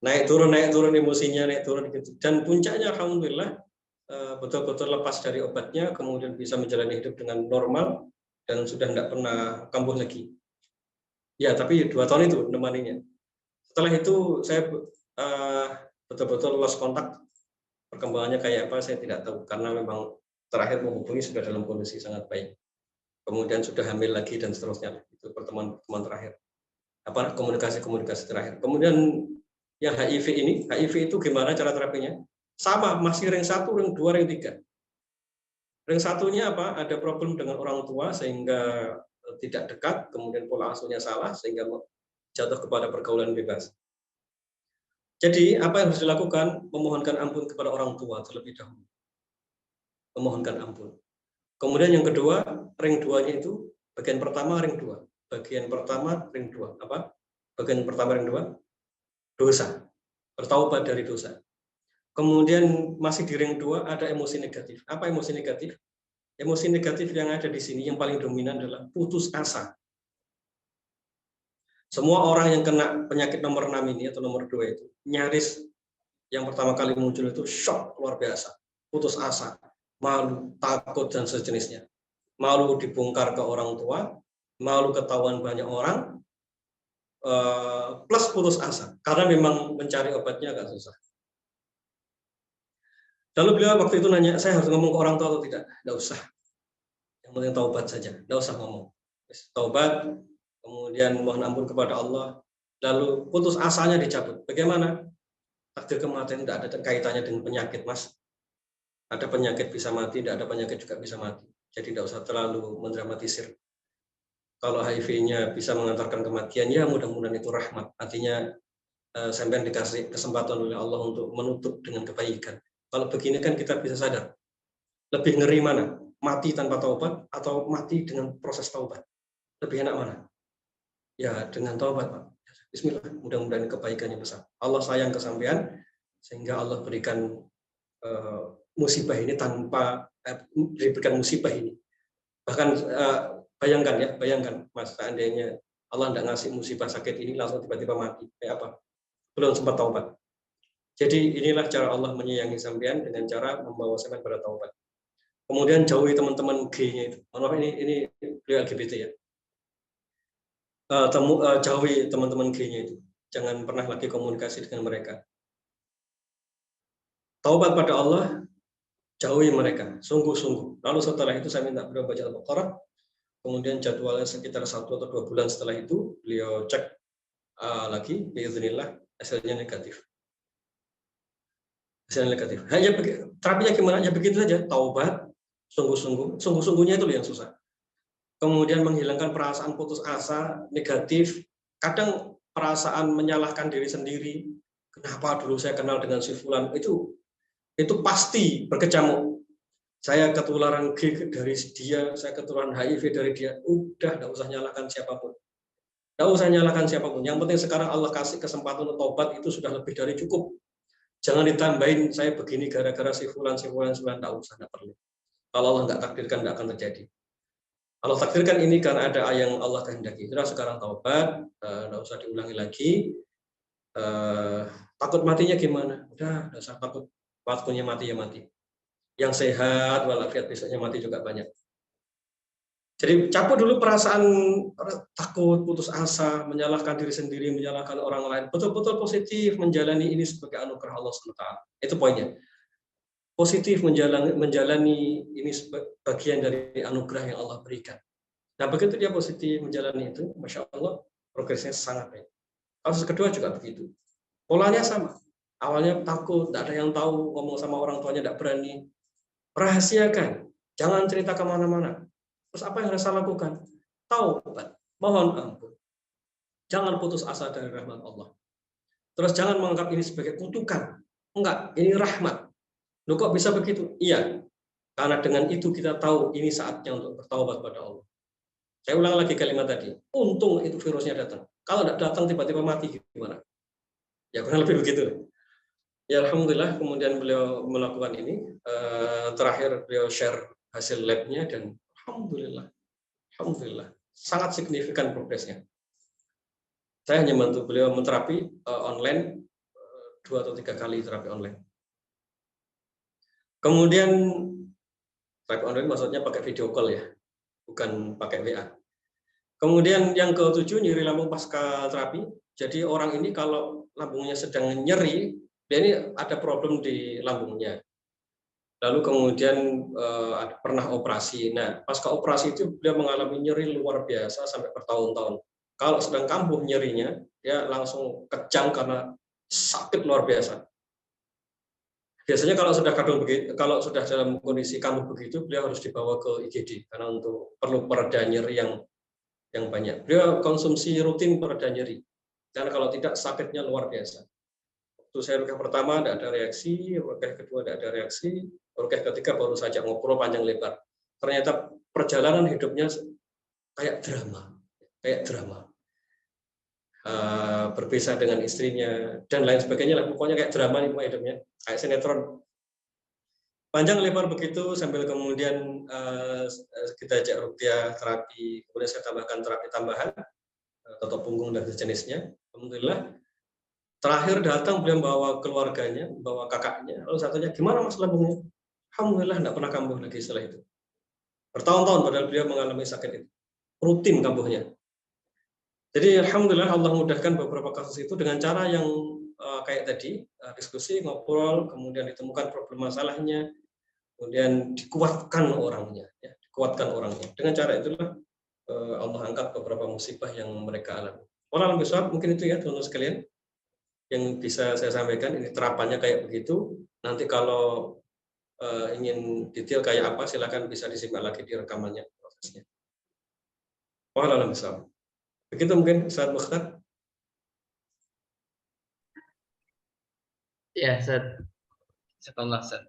naik turun emosinya, naik turun gitu. Dan puncaknya alhamdulillah betul-betul lepas dari obatnya, kemudian bisa menjalani hidup dengan normal dan sudah tidak pernah kambuh lagi. Ya, tapi 2 tahun itu menemaninya. Setelah itu saya betul-betul lost kontak. Perkembangannya kayak apa saya tidak tahu karena memang terakhir menghubungi sudah dalam kondisi sangat baik. Kemudian sudah hamil lagi dan seterusnya. Itu pertemuan terakhir. Komunikasi terakhir. Kemudian yang HIV itu gimana cara terapinya? Sama, masih ring 1, ring 2, ring 3. Ring 1-nya apa? Ada problem dengan orang tua sehingga tidak dekat, kemudian pola asuhnya salah sehingga jatuh kepada pergaulan bebas. Jadi, apa yang harus dilakukan? Memohonkan ampun kepada orang tua terlebih dahulu. Memohonkan ampun. Kemudian yang kedua, ring 2-nya itu bagian pertama ring 2. Bagian pertama ring 2. Apa? Bagian pertama ring 2, dosa. Bertaubat dari dosa. Kemudian masih di ring 2 ada emosi negatif. Apa emosi negatif? Emosi negatif yang ada di sini yang paling dominan adalah putus asa. Semua orang yang kena penyakit nomor 6 ini atau nomor 2 itu nyaris yang pertama kali muncul itu shock luar biasa, putus asa, malu, takut dan sejenisnya. Malu dibongkar ke orang tua, malu ketahuan banyak orang, plus putus asa karena memang mencari obatnya agak susah. Lalu beliau waktu itu nanya, saya harus ngomong ke orang tua atau tidak? Tidak usah. Yang penting taubat saja, tidak usah ngomong. Taubat, kemudian mohon ampun kepada Allah, lalu putus asanya dicabut. Bagaimana? Takdir kematian tidak ada kaitannya dengan penyakit, Mas. Ada penyakit bisa mati, tidak ada penyakit juga bisa mati. Jadi tidak usah terlalu mendramatisir. Kalau HIV-nya bisa mengantarkan kematian, ya mudah-mudahan itu rahmat. Artinya sampai dikasih kesempatan oleh Allah untuk menutup dengan kebaikan. Kalau begini kan kita bisa sadar, lebih ngeri mana? Mati tanpa taubat atau mati dengan proses taubat? Lebih enak mana? Ya dengan taubat, Pak. Bismillah, mudah-mudahan kebaikannya besar. Allah sayang kesampean, sehingga Allah berikan musibah ini tanpa diberikan musibah ini. Bahkan bayangkan Mas, seandainya Allah tidak ngasih musibah sakit ini langsung tiba-tiba mati, kayak apa? Belum sempat taubat. Jadi inilah cara Allah menyayangi sampean dengan cara membawa sampean pada taubat. Kemudian jauhi teman-teman G-nya itu. Maaf ini beliau LGBT ya. Jauhi teman-teman G-nya itu. Jangan pernah lagi komunikasi dengan mereka. Taubat pada Allah, jauhi mereka, sungguh-sungguh. Lalu setelah itu saya minta beliau baca Al-Baqarah. Kemudian jadwalnya sekitar 1 atau 2 bulan setelah itu beliau cek lagi, biiznillah hasilnya negatif. Hasilnya negatif. Hanya terapinya gimana? Ya begitu saja. Taubat, sungguh-sungguh. Sungguh-sungguhnya itu yang susah. Kemudian menghilangkan perasaan putus asa, negatif. Kadang perasaan menyalahkan diri sendiri. Kenapa dulu saya kenal dengan si fulan? Itu pasti berkecamuk. Saya ketularan G dari dia, saya ketularan HIV dari dia. Udah, enggak usah nyalahkan siapapun. Enggak usah nyalahkan siapapun. Yang penting sekarang Allah kasih kesempatan untuk tobat, itu sudah lebih dari cukup. Jangan ditambahin saya begini gara-gara si fulan, enggak usah, enggak perlu. Kalau Allah enggak takdirkan, enggak akan terjadi. Kalau takdirkan ini karena ada yang Allah kehendaki. Sekarang taubat, enggak usah diulangi lagi. Takut matinya gimana? Udah, enggak usah takut. Waktunya mati ya mati. Yang sehat walafiat besoknya mati juga banyak. Jadi cabut dulu perasaan takut, putus asa, menyalahkan diri sendiri, menyalahkan orang lain. Betul-betul positif menjalani ini sebagai anugerah Allah SWT. Itu poinnya. Positif menjalani ini bagian dari anugerah yang Allah berikan. Nah begitu dia positif menjalani itu, Masya Allah, progresnya sangat baik. Kasus kedua juga begitu. Polanya sama. Awalnya takut, tidak ada yang tahu, ngomong sama orang tuanya tidak berani. Rahasiakan, jangan cerita kemana-mana. Terus apa yang harus saya lakukan? Taubat, mohon ampun. Jangan putus asa dari rahmat Allah. Terus jangan menganggap ini sebagai kutukan. Enggak, ini rahmat. Loh kok bisa begitu? Iya, karena dengan itu kita tahu ini saatnya untuk bertaubat pada Allah. Saya ulang lagi kalimat tadi. Untung itu virusnya datang. Kalau tidak datang tiba-tiba mati gimana? Ya kurang lebih begitu. Ya alhamdulillah kemudian beliau melakukan ini. Terakhir beliau share hasil labnya dan alhamdulillah sangat signifikan progresnya. Saya hanya bantu beliau menterapi online 2 atau 3 kali terapi online. Kemudian terapi online maksudnya pakai video call ya, bukan pakai WA. Kemudian yang ke-7 nyeri lambung pasca terapi. Jadi orang ini kalau lambungnya sedang nyeri, dia ini ada problem di lambungnya. Lalu kemudian pernah operasi. Nah, pasca operasi itu beliau mengalami nyeri luar biasa sampai bertahun-tahun. Kalau sedang kambuh nyerinya, dia langsung kejang karena sakit luar biasa. Biasanya kalau sudah dalam kondisi kambuh begitu, beliau harus dibawa ke IGD karena untuk perlu pereda nyeri yang banyak. Beliau konsumsi rutin pereda nyeri. Karena kalau tidak sakitnya luar biasa. Waktu saya rukyah pertama tidak ada reaksi, rukyah kedua tidak ada reaksi, rukyah ketiga baru saja ngobrol panjang lebar. Ternyata perjalanan hidupnya kayak drama. Berpisah dengan istrinya dan lain sebagainya lah. Pokoknya kayak drama nih hidupnya, kayak sinetron. panjang lebar begitu sambil kemudian kita ajak ruqyah terapi, kemudian saya tambahkan terapi tambahan toto punggung dan sejenisnya. Alhamdulillah terakhir datang beliau bawa keluarganya, bawa kakaknya, lalu satunya gimana mas lambungnya? Alhamdulillah tidak pernah kambuh lagi setelah itu. Bertahun-tahun padahal beliau mengalami sakit itu, rutin kambuhnya. Jadi alhamdulillah Allah mudahkan beberapa kasus itu dengan cara yang kayak tadi, diskusi, ngobrol, kemudian ditemukan problem masalahnya, kemudian dikuatkan orangnya, ya, dikuatkan orangnya. Dengan cara itulah Allah angkat beberapa musibah yang mereka alami. Orang besar mungkin itu ya teman-teman sekalian yang bisa saya sampaikan. Ini terapannya kayak begitu. Nanti kalau ingin detail kayak apa, silakan bisa disimak lagi di rekamannya prosesnya. Wallahu a'lam. Begitu mungkin Ustaz Mukhtar. Ya, Ustaz. Setelah Ustaz.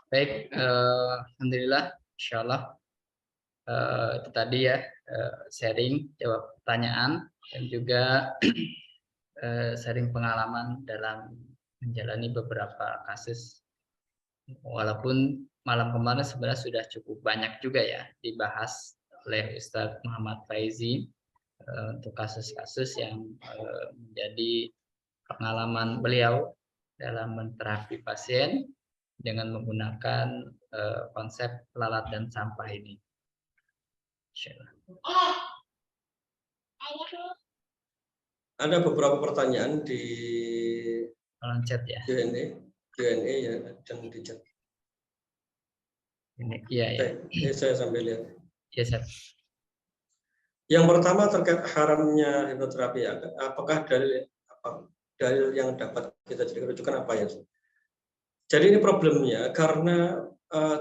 Baik, alhamdulillah, insyaallah itu tadi ya sharing jawab pertanyaan dan juga sharing pengalaman dalam menjalani beberapa kasus. Walaupun malam kemarin sebenarnya sudah cukup banyak juga ya dibahas oleh Ustadz Muhammad Faizi untuk kasus-kasus yang menjadi pengalaman beliau dalam menterapi pasien dengan menggunakan konsep lalat dan sampah ini. Ada beberapa pertanyaan di kolom chat ya. Q&A ya dan di chat. Ini, iya ya. Saya sambil lihat. Iya, Ustaz. Yang pertama terkait haramnya hipnoterapi, apakah dalil yang dapat kita jadikan rujukan apa ya? Jadi ini problemnya karena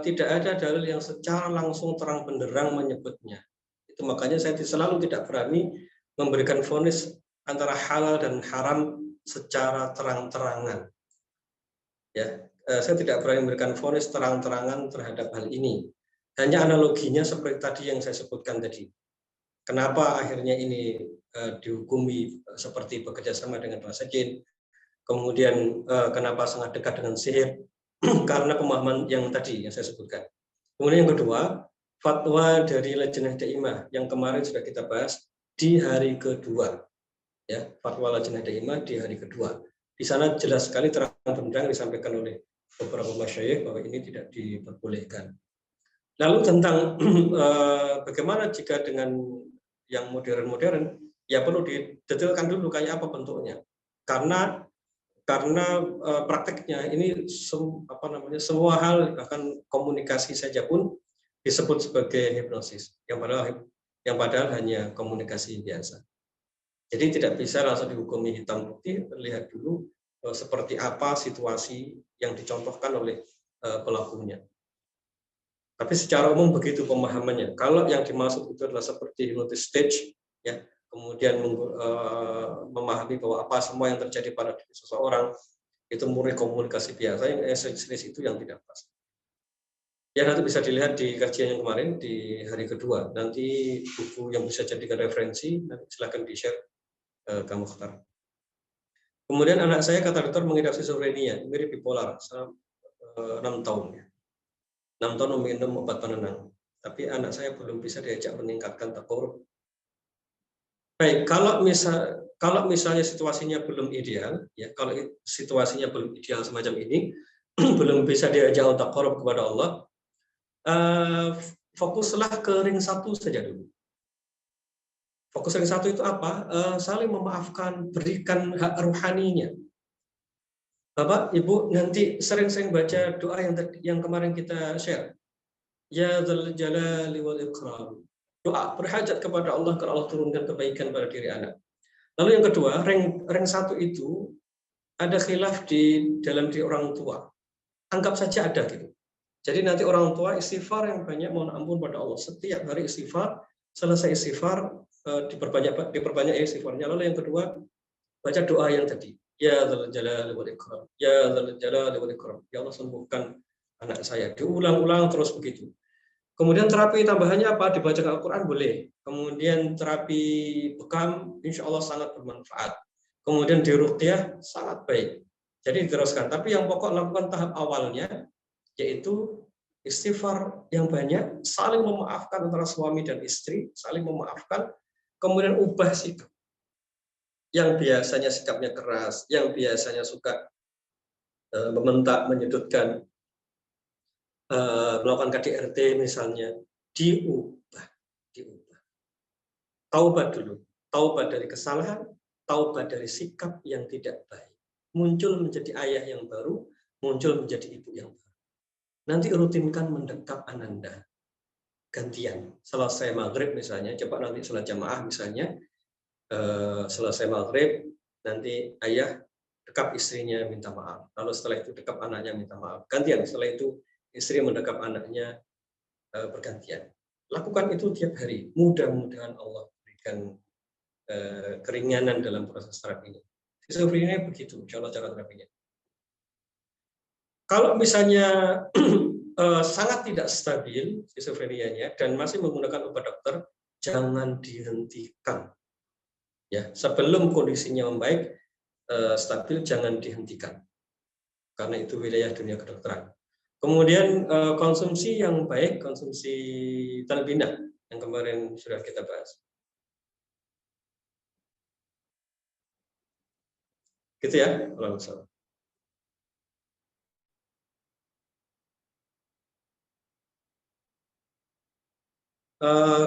tidak ada dalil yang secara langsung terang benderang menyebutnya. Itu makanya saya selalu tidak berani memberikan vonis antara halal dan haram secara terang-terangan. Ya, saya tidak berani memberikan vonis terang-terangan terhadap hal ini. Hanya analoginya seperti tadi yang saya sebutkan tadi. Kenapa akhirnya ini dihukumi seperti bekerja sama dengan rasa jin, kemudian kenapa sangat dekat dengan sihir, karena pemahaman yang tadi yang saya sebutkan. Kemudian yang kedua, fatwa dari Lajnah Daimah yang kemarin sudah kita bahas di hari kedua. Ya, fatwa Lajnah Daimah di hari kedua. Di sana jelas sekali terang-benderang disampaikan oleh beberapa masyayikh bahwa ini tidak diperbolehkan. Lalu tentang bagaimana jika dengan yang modern-modern, ya perlu didetailkan dulu kayak apa bentuknya. Karena prakteknya ini semua hal, bahkan komunikasi saja pun disebut sebagai hipnosis, yang padahal hanya komunikasi biasa. Jadi tidak bisa langsung dihukumi hitam putih, lihat dulu seperti apa situasi yang dicontohkan oleh pelakunya. Tapi secara umum begitu pemahamannya. Kalau yang dimaksud itu adalah seperti hypnosis stage, ya, kemudian memahami bahwa apa semua yang terjadi pada diri seseorang itu murni komunikasi biasa, yang jenis itu yang tidak pas. Ya nanti bisa dilihat di kajian yang kemarin di hari kedua. Nanti buku yang bisa jadikan referensi, nanti silakan di-share kamu Mukhtar. Kemudian anak saya kata dokter mengidap skizofrenia, mirip bipolar, 6 tahun ya. 6 tahun meminum obat penenang, tapi anak saya belum bisa diajak meningkatkan takorup. Baik, kalau misalnya situasinya belum ideal, ya kalau situasinya belum ideal semacam ini, belum bisa diajak takorup kepada Allah, fokuslah ke ring 1 saja dulu. Fokus ring 1 itu apa? Saling memaafkan, berikan hak ruhaninya. Bapak, Ibu nanti sering-sering baca doa yang kemarin kita share. Ya dzal jalali wal ikram. Doa berhajat kepada Allah agar Allah turunkan kebaikan pada diri anak. Lalu yang kedua, ring 1 itu ada khilaf di dalam diri orang tua. Anggap saja ada gitu. Jadi nanti orang tua istighfar yang banyak, mohon ampun pada Allah. Setiap hari istighfar, selesai istighfar diperbanyak istighfarnya. Lalu yang kedua, baca doa yang tadi. Ya dzal jalali wal ikram. Ya dzal jalali wal ikram. Ya Allah sembuhkan anak saya. Diulang-ulang terus begitu. Kemudian terapi tambahannya apa? Dibaca Al-Quran boleh. Kemudian terapi bekam insya Allah sangat bermanfaat. Kemudian di ruqyah sangat baik. Jadi diteruskan. Tapi yang pokok lakukan tahap awalnya yaitu istighfar yang banyak, saling memaafkan antara suami dan istri, saling memaafkan, kemudian ubah sikap. Yang biasanya sikapnya keras, yang biasanya suka membentak, menyudutkan, melakukan KDRT misalnya, diubah. Taubat dulu, taubat dari kesalahan, taubat dari sikap yang tidak baik. Muncul menjadi ayah yang baru, muncul menjadi ibu yang baru. Nanti rutinkan mendekap ananda. Gantian. Selesai maghrib misalnya, coba nanti sholat jamaah misalnya, selesai maghrib, nanti ayah dekap istrinya minta maaf. Lalu setelah itu dekap anaknya minta maaf. Gantian. Setelah itu istri mendekap anaknya bergantian. Lakukan itu tiap hari. Mudah-mudahan Allah berikan keringanan dalam proses terapinya. Skizofrenia begitu, insya Allah cara terapinya. Kalau misalnya sangat tidak stabil skizofrenianya dan masih menggunakan obat dokter, jangan dihentikan. Ya, sebelum kondisinya membaik, stabil, jangan dihentikan. Karena itu wilayah dunia kedokteran. Kemudian konsumsi yang baik, konsumsi talbina yang kemarin sudah kita bahas. Gitu ya, Alhamdulillah.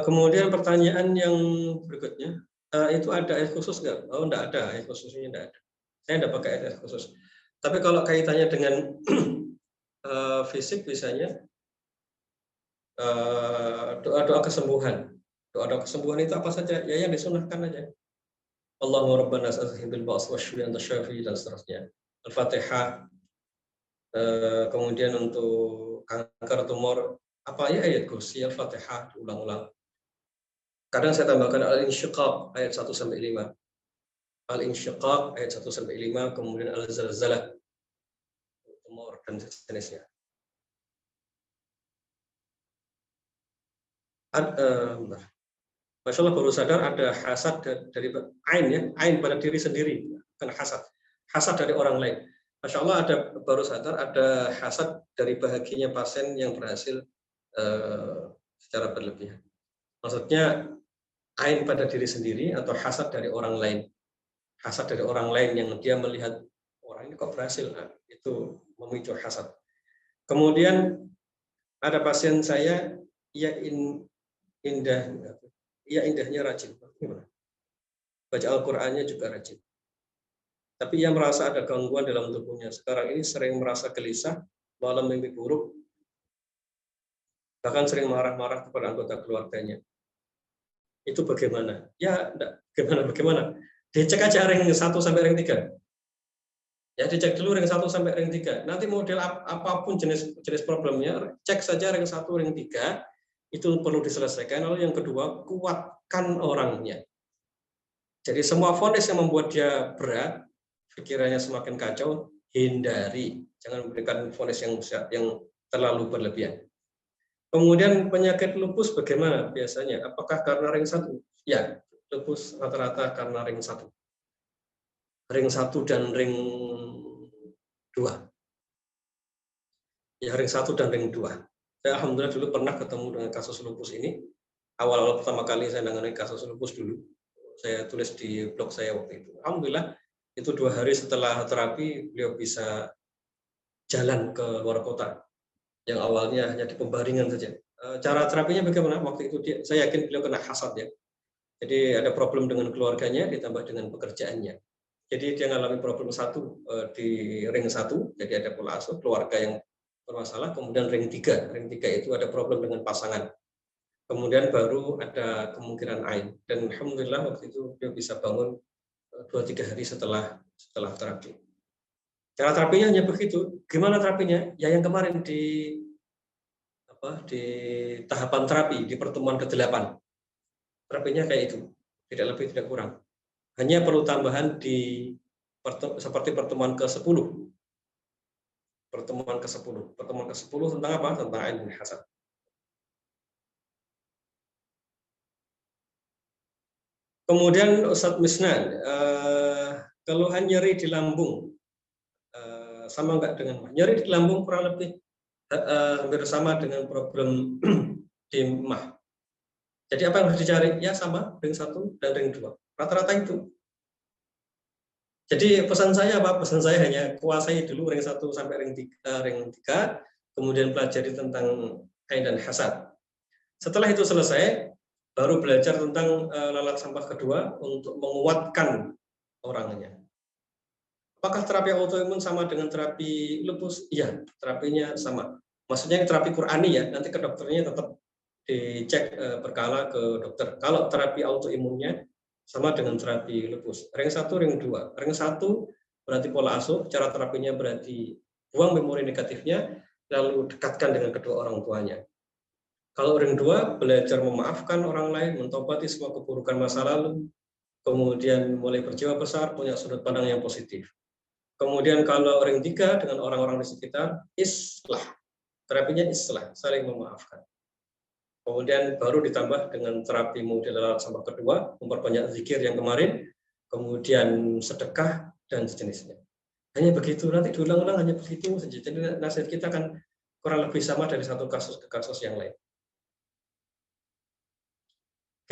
Kemudian pertanyaan yang berikutnya, itu ada ayat khusus nggak? Oh, enggak ada, ayat khususnya enggak ada. Saya enggak pakai ayat khusus. Tapi kalau kaitannya dengan fisik misalnya, doa-doa kesembuhan. Doa-doa kesembuhan itu apa saja? Ya yang disunahkan aja. Allahumma rabbana azhibil ba's washfi anta syafi dan seterusnya. Al-Fatihah. Kemudian untuk kanker, tumor, apa ya ayat kursi, Al-Fatihah diulang-ulang. Kadang saya tambahkan al-insyiqaq ayat 1 sampai 5. Al-insyiqaq ayat 1 sampai 5, kemudian al-zalzalah, tumor dan sejenisnya. Masya Allah baru sadar ada hasad dari ain ya, ain pada diri sendiri, bukan hasad. Hasad dari orang lain. Masya Allah baru sadar ada hasad dari bahagianya pasien yang berhasil secara berlebihan. Maksudnya ain pada diri sendiri atau hasad dari orang lain. Hasad dari orang lain yang dia melihat orang ini kok berhasil, nah, itu memicu hasad. Kemudian ada pasien saya, indahnya rajin. Baca Al-Qur'annya juga rajin. Tapi ia merasa ada gangguan dalam tubuhnya. Sekarang ini sering merasa gelisah, malam mimpi buruk, bahkan sering marah-marah kepada anggota keluarganya. Itu bagaimana? Ya, bagaimana? Dicek aja ring 1 sampai ring 3. Ya, dicek dulu ring 1 sampai ring 3. Nanti model apapun jenis problemnya, cek saja ring 1, ring 3, itu perlu diselesaikan. Lalu yang kedua, kuatkan orangnya. Jadi semua vonis yang membuat dia berat, pikirannya semakin kacau, hindari. Jangan memberikan vonis yang terlalu berlebihan. Kemudian penyakit lupus bagaimana biasanya? Apakah karena ring 1? Ya, lupus rata-rata karena ring 1. Ring 1 dan ring 2. Ya, ring 1 dan ring 2. Saya alhamdulillah dulu pernah ketemu dengan kasus lupus ini. Awal-awal pertama kali saya menangani kasus lupus dulu. Saya tulis di blog saya waktu itu. Alhamdulillah, itu 2 hari setelah terapi, beliau bisa jalan ke luar kota. Yang awalnya hanya di pembaringan saja. Cara terapinya bagaimana? Waktu itu saya yakin beliau kena hasad ya. Jadi ada problem dengan keluarganya ditambah dengan pekerjaannya. Jadi dia mengalami problem 1 di ring 1, jadi ada pola asuh, keluarga yang bermasalah. Kemudian ring 3. Ring 3 itu ada problem dengan pasangan. Kemudian baru ada kemungkinan ain. Dan alhamdulillah waktu itu dia bisa bangun 2-3 hari setelah terapi. Cara terapinya hanya begitu. Gimana terapinya? Ya yang kemarin di tahapan terapi di pertemuan ke-8. Terapinya kayak itu. Tidak lebih tidak kurang. Hanya perlu tambahan seperti pertemuan ke-10. Pertemuan ke-10 tentang apa? Tentang ain dan hasad. Kemudian Ustadz Misnan, keluhan nyeri di lambung sama enggak dengan mah? Nyeri di lambung kurang lebih hampir sama dengan problem di mah. Jadi apa yang harus dicari? Ya sama, ring 1 dan ring 2. Rata-rata itu. Jadi pesan saya apa? Pesan saya hanya kuasai dulu ring 1 sampai ring 3, kemudian pelajari tentang ain dan hasad. Setelah itu selesai, baru belajar tentang lalat sampah kedua untuk menguatkan orangnya. Apakah terapi autoimun sama dengan terapi lupus? Iya, terapinya sama. Maksudnya terapi Qur'ani ya, nanti ke dokternya tetap dicek berkala ke dokter. Kalau terapi autoimunnya sama dengan terapi lupus. Ring 1, ring 2. Ring 1 berarti pola asuh, cara terapinya berarti buang memori negatifnya, lalu dekatkan dengan kedua orang tuanya. Kalau ring 2, belajar memaafkan orang lain, mentobati semua keburukan masa lalu, kemudian mulai berjiwa besar, punya sudut pandang yang positif. Kemudian kalau ring 3 dengan orang-orang di sekitar, islah. Terapinya islah, saling memaafkan. Kemudian baru ditambah dengan terapi model lalat sampah kedua, memperbanyak zikir yang kemarin, kemudian sedekah, dan sejenisnya. Hanya begitu, nanti diulang-ulang hanya begitu saja. Jadi nasihat kita akan kurang lebih sama dari satu kasus ke kasus yang lain.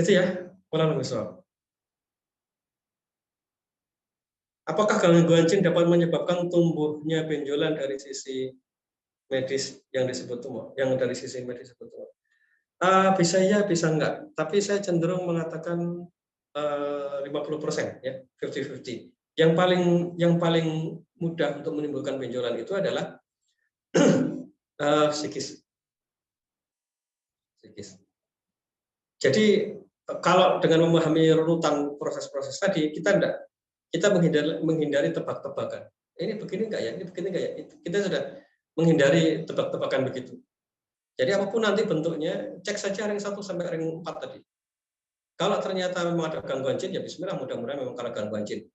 Gitu ya, pola misal. Apakah gangguan jin dapat menyebabkan tumbuhnya benjolan dari sisi medis yang disebut tumor, yang dari sisi medis disebut tumor? Bisa ya, bisa enggak. Tapi saya cenderung mengatakan 50% ya, 50-50. Yang paling mudah untuk menimbulkan benjolan itu adalah psikis. Jadi kalau dengan memahami runutan proses-proses tadi, kita menghindari tebak-tebakan. Ini begini enggak ya? Ini begini enggak ya? Kita sudah menghindari tebak-tebakan begitu. Jadi apapun nanti bentuknya, cek saja ring 1 sampai ring 4 tadi. Kalau ternyata memang ada gangguan jin, ya bismillah, mudah-mudahan memang karena gangguan jin.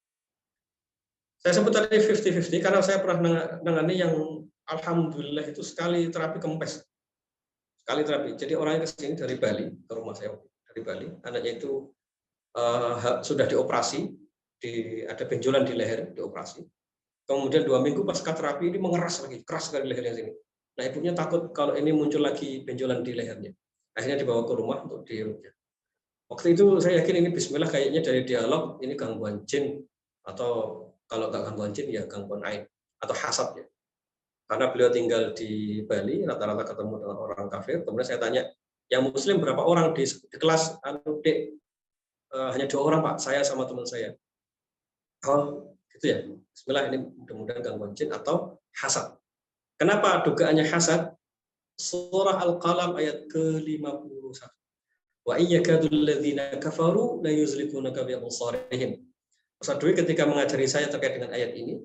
Saya sebut tadi 50-50 karena saya pernah menangani yang alhamdulillah itu sekali terapi kempes. Sekali terapi. Jadi orangnya ke sini dari Bali, ke rumah saya dari Bali. Anaknya itu sudah dioperasi, ada benjolan di leher, dioperasi. Kemudian 2 minggu pasca terapi ini mengeras lagi, keras sekali lehernya sini. Nah, ibunya takut kalau ini muncul lagi benjolan di lehernya. Akhirnya dibawa ke rumah untuk diruqyah. Waktu itu saya yakin ini bismillah kayaknya dari dialog ini gangguan jin, atau kalau nggak gangguan jin ya gangguan ain atau hasad ya. Karena beliau tinggal di Bali, rata-rata ketemu dengan orang kafir. Kemudian saya tanya, yang muslim berapa orang di kelas? Hanya 2 orang Pak, saya sama teman saya. Oh, gitu ya. Bismillah, ini mudah-mudahan gangguan jin atau hasad. Kenapa dugaannya hasad? Surah Al-Qalam ayat ke-51. Wa iyyakadul ladzina kafaru la yuzlikunaka bi absarihim. Ustaz Dwi ketika mengajari saya terkait dengan ayat ini,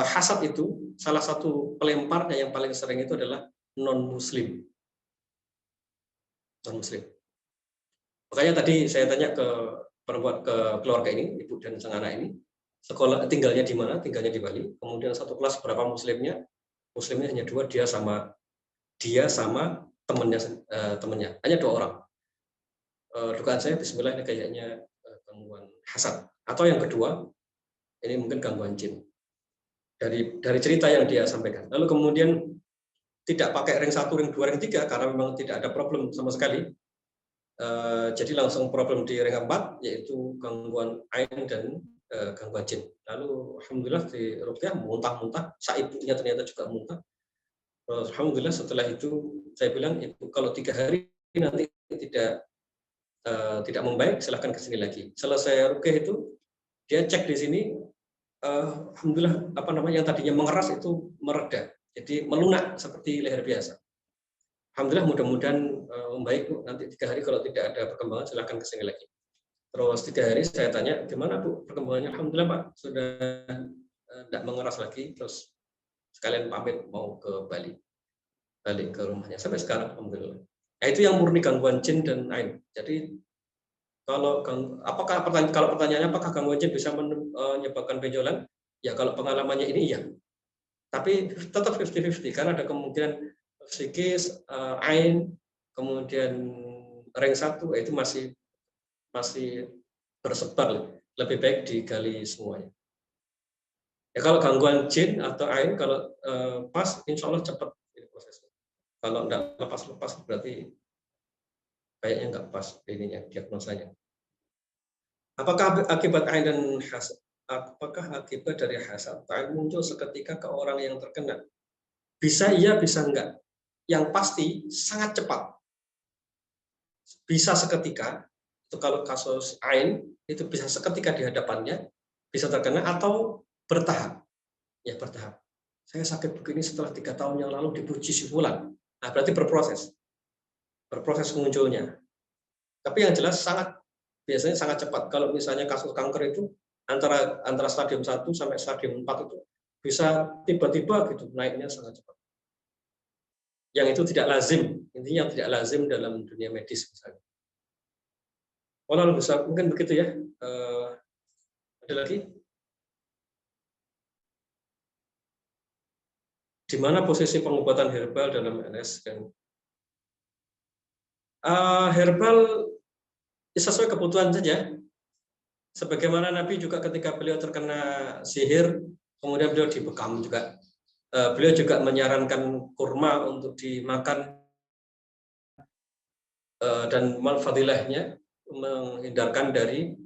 hasad itu salah satu pelemparnya yang paling sering itu adalah non-muslim. Non-muslim. Makanya tadi saya tanya ke keluarga ini, ibu dan sang anak ini, sekolah tinggalnya di mana? Tinggalnya di Bali. Kemudian satu kelas berapa muslimnya? Muslimnya hanya 2, dia sama temannya. Hanya 2 orang. Dugaan saya bismillah ini kayaknya gangguan hasad. Atau yang kedua, ini mungkin gangguan jin. Dari cerita yang dia sampaikan. Lalu kemudian tidak pakai ring 1, ring 2, ring 3 karena memang tidak ada problem sama sekali. Jadi langsung problem di ring 4 yaitu gangguan ain dan gangguan jin. Lalu alhamdulillah di ruqyah muntah-muntah, ibunya ternyata juga muntah. Alhamdulillah setelah itu saya bilang, ibu kalau 3 hari nanti tidak membaik, silahkan ke sini lagi. Selesai ruqyah itu dia cek di sini, alhamdulillah yang tadinya mengeras itu mereda, jadi melunak seperti leher biasa. Alhamdulillah mudah-mudahan membaik Bu. Nanti 3 hari kalau tidak ada perkembangan silahkan ke sini lagi. Terus 3 hari saya tanya gimana Bu perkembangannya? Alhamdulillah Pak sudah tidak mengeras lagi, terus sekalian pamit mau ke Bali, balik ke rumahnya sampai sekarang alhamdulillah. Nah, itu yang murni gangguan jin dan ain. Jadi kalau pertanyaannya apakah gangguan jin bisa menyebabkan benjolan? Ya kalau pengalamannya ini iya. Tapi tetap 50-50 karena ada kemungkinan psikis, ain, kemudian ring 1 itu masih bersebar. Lebih baik digali semuanya. Ya kalau gangguan jin atau ain kalau pas, insya Allah cepat ini prosesnya. Kalau enggak lepas-lepas berarti kayaknya enggak pas ininya diagnosanya. Apakah akibat ain dan hasad? Apakah akibat dari hasad ain muncul seketika ke orang yang terkena? Bisa iya, bisa enggak. Yang pasti sangat cepat. Bisa seketika. Itu kalau kasus ain itu bisa seketika di hadapannya, bisa terkena atau bertahap. Ya bertahap. Saya sakit begini setelah 3 tahun yang lalu dipuji si fulan. Nah, berarti berproses munculnya. Tapi yang jelas biasanya sangat cepat. Kalau misalnya kasus kanker itu antara stadium 1 sampai stadium 4 itu bisa tiba-tiba gitu naiknya sangat cepat. Yang itu tidak lazim, intinya tidak lazim dalam dunia medis misalnya. Walau bisa mungkin begitu ya. Ada lagi? Di mana posisi pengobatan herbal dalam MS dan herbal sesuai kebutuhan saja. Sebagaimana Nabi juga ketika beliau terkena sihir, kemudian beliau dibekam juga. Beliau juga menyarankan kurma untuk dimakan dan fadilahnya menghindarkan dari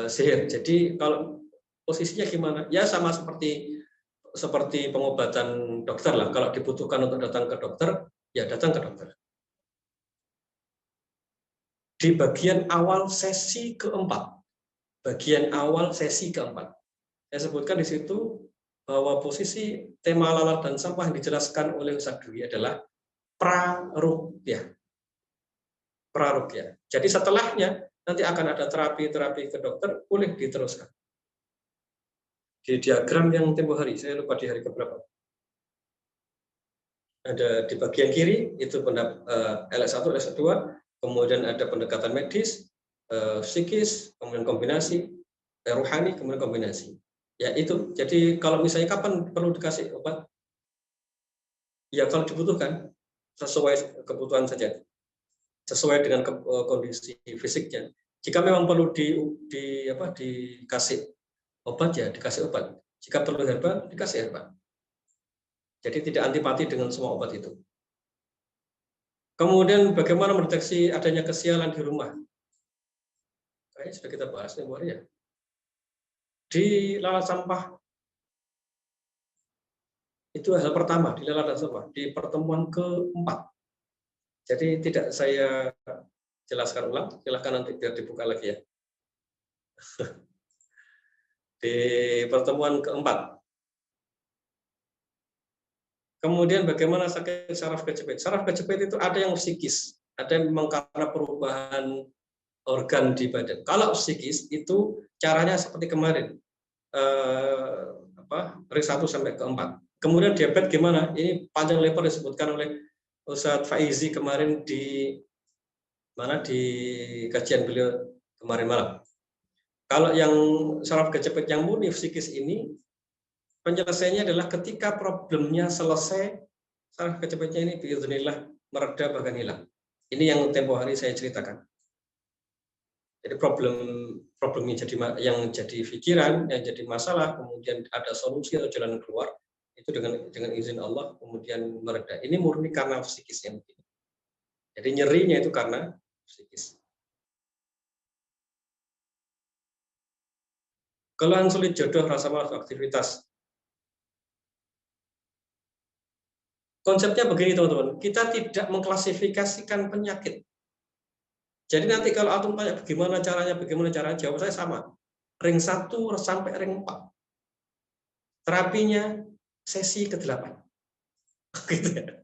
sihir. Jadi kalau posisinya gimana? Ya sama seperti pengobatan dokter lah. Kalau dibutuhkan untuk datang ke dokter, ya datang ke dokter. Di bagian awal sesi keempat, saya sebutkan di situ bahwa posisi tema lalat dan sampah yang dijelaskan oleh Ustaz Dwi adalah praruqyah. Jadi setelahnya nanti akan ada terapi ke dokter, boleh diteruskan. Di diagram yang tempo hari, saya lupa di hari keberapa. Ada di bagian kiri itu LS1, LS2, kemudian ada pendekatan medis, psikis, kemudian kombinasi, rohani, kemudian kombinasi. Ya itu. Jadi kalau misalnya kapan perlu dikasih obat? Ya kalau dibutuhkan, sesuai kebutuhan saja, sesuai dengan kondisi fisiknya. Jika memang perlu dikasih obat ya dikasih obat. Jika perlu herbal dikasih herbal. Jadi tidak antipati dengan semua obat itu. Kemudian bagaimana mendeteksi adanya kesialan di rumah? Kayaknya sudah kita bahas nih, ya. Di lalat sampah itu hal pertama di lalat sampah di pertemuan keempat. Jadi tidak saya jelaskan ulang, silakan nanti biar dibuka lagi ya. Di pertemuan keempat. Kemudian bagaimana sakit saraf kejepit? Saraf kejepit itu ada yang psikis, ada yang memang karena perubahan organ di badan. Kalau psikis itu caranya seperti kemarin, ring 1 sampai ke 4. Kemudian diabetes gimana? Ini panjang lebar disebutkan oleh Ustadz Faizi kemarin di kajian beliau kemarin malam. Kalau yang saraf kejepit yang murni psikis ini, penyelesaiannya adalah ketika problemnya selesai, saraf kejepitnya ini biiznillah mereda bahkan hilang. Ini yang tempo hari saya ceritakan. Jadi problemnya yang jadi pikiran, yang jadi masalah, kemudian ada solusi atau jalan keluar, itu dengan izin Allah kemudian mereda. Ini murni karena psikis yang begini. Jadi nyerinya itu karena psikis. Keluhan sulit jodoh, rasa malas aktivitas. Konsepnya begini teman-teman, kita tidak mengklasifikasikan penyakit. Jadi nanti kalau antum tanya bagaimana caranya, jawab saya sama. Ring 1 sampai ring 4. Terapinya sesi ke-8. Gitu ya.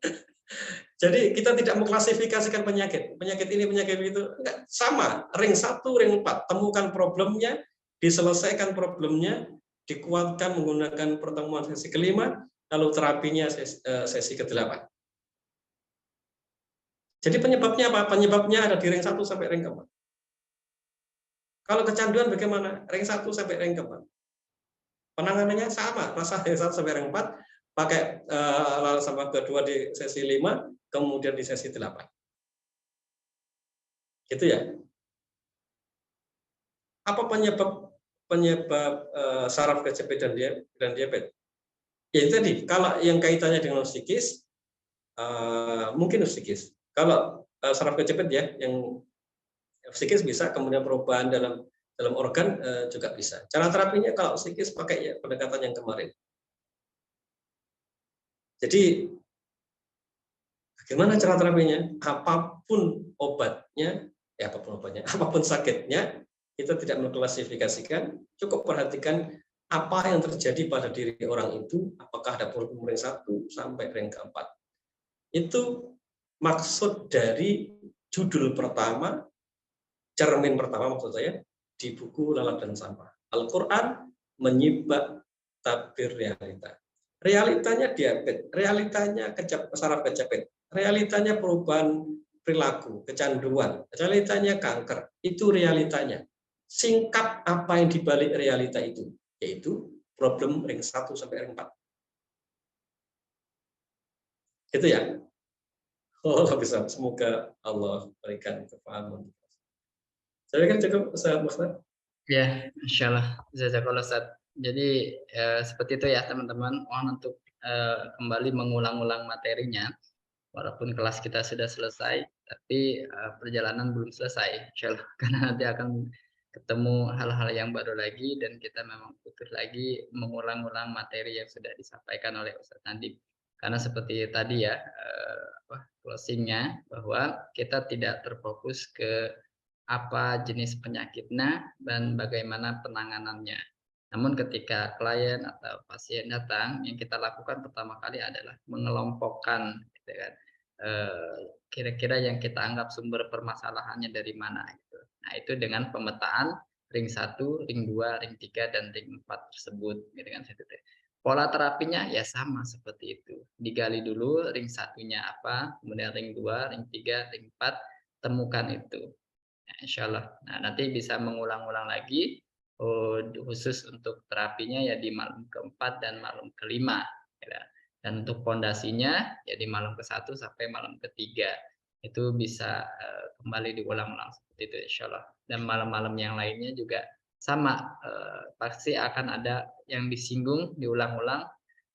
Jadi kita tidak mengklasifikasikan penyakit. Penyakit ini, penyakit itu. Enggak, sama. Ring 1, ring 4. Temukan problemnya, diselesaikan problemnya, dikuatkan menggunakan pertemuan sesi ke-5, lalu terapinya sesi ke-8. Jadi penyebabnya apa? Penyebabnya ada di ring 1 sampai ring 4. Kalau kecanduan bagaimana? Ring 1 sampai ring 4. Penanganannya sama, rasa ring 1 sampai ring 4, pakai lalu sama kedua di sesi 5, kemudian di sesi 8. Gitu ya. Apa penyebab penyebab saraf kejepit dan diabetes? Ya tadi, kalau yang kaitannya dengan psikis, mungkin psikis. Kalau saraf kejepit ya, yang psikis bisa, kemudian perubahan dalam organ juga bisa. Cara terapinya kalau psikis pakai ya pendekatan yang kemarin. Jadi bagaimana cara terapinya? Apapun obatnya, apapun sakitnya, kita tidak mengklasifikasikan, cukup perhatikan apa yang terjadi pada diri orang itu, apakah ada problem ring 1 sampai ring keempat. Itu maksud dari judul pertama, cermin pertama maksud saya, di buku Lalat dan Sampah. Al-Quran menyibak tabir realita. Realitanya diabetes, realitanya saraf kejepit, realitanya perubahan perilaku, kecanduan, realitanya kanker, itu realitanya. Singkat apa yang dibalik realita itu, yaitu problem ring 1 sampai ring 4. Gitu ya. Allah bisa, semoga Allah berikan kefahaman. Saya kan cukup, Ustaz Mukhtar. Ya, insya Allah. Jazakallah Ustaz. Jadi seperti itu ya teman-teman. Mohon untuk kembali mengulang-ulang materinya. Walaupun kelas kita sudah selesai, tapi perjalanan belum selesai, insya Allah. Karena nanti akan ketemu hal-hal yang baru lagi dan kita memang butuh lagi mengulang-ulang materi yang sudah disampaikan oleh Ustaz Nadib. Karena seperti tadi ya, closingnya bahwa kita tidak terfokus ke apa jenis penyakitnya dan bagaimana penanganannya. Namun ketika klien atau pasien datang, yang kita lakukan pertama kali adalah mengelompokkan, gitu kan, kira-kira yang kita anggap sumber permasalahannya dari mana. Gitu. Nah itu dengan pemetaan ring 1, ring 2, ring 3, dan ring 4 tersebut. Gitu kan. Pola terapinya ya sama seperti itu. Digali dulu ring 1-nya apa, kemudian ring 2, ring 3, ring 4, temukan itu. Insya Allah. Nah, nanti bisa mengulang-ulang lagi khusus untuk terapinya ya di malam keempat dan malam kelima. Ya. Dan untuk fondasinya ya di malam ke-1 sampai malam ke-3. Itu bisa kembali diulang-ulang seperti itu insya Allah. Dan malam-malam yang lainnya juga sama. Pasti akan ada yang disinggung, diulang-ulang,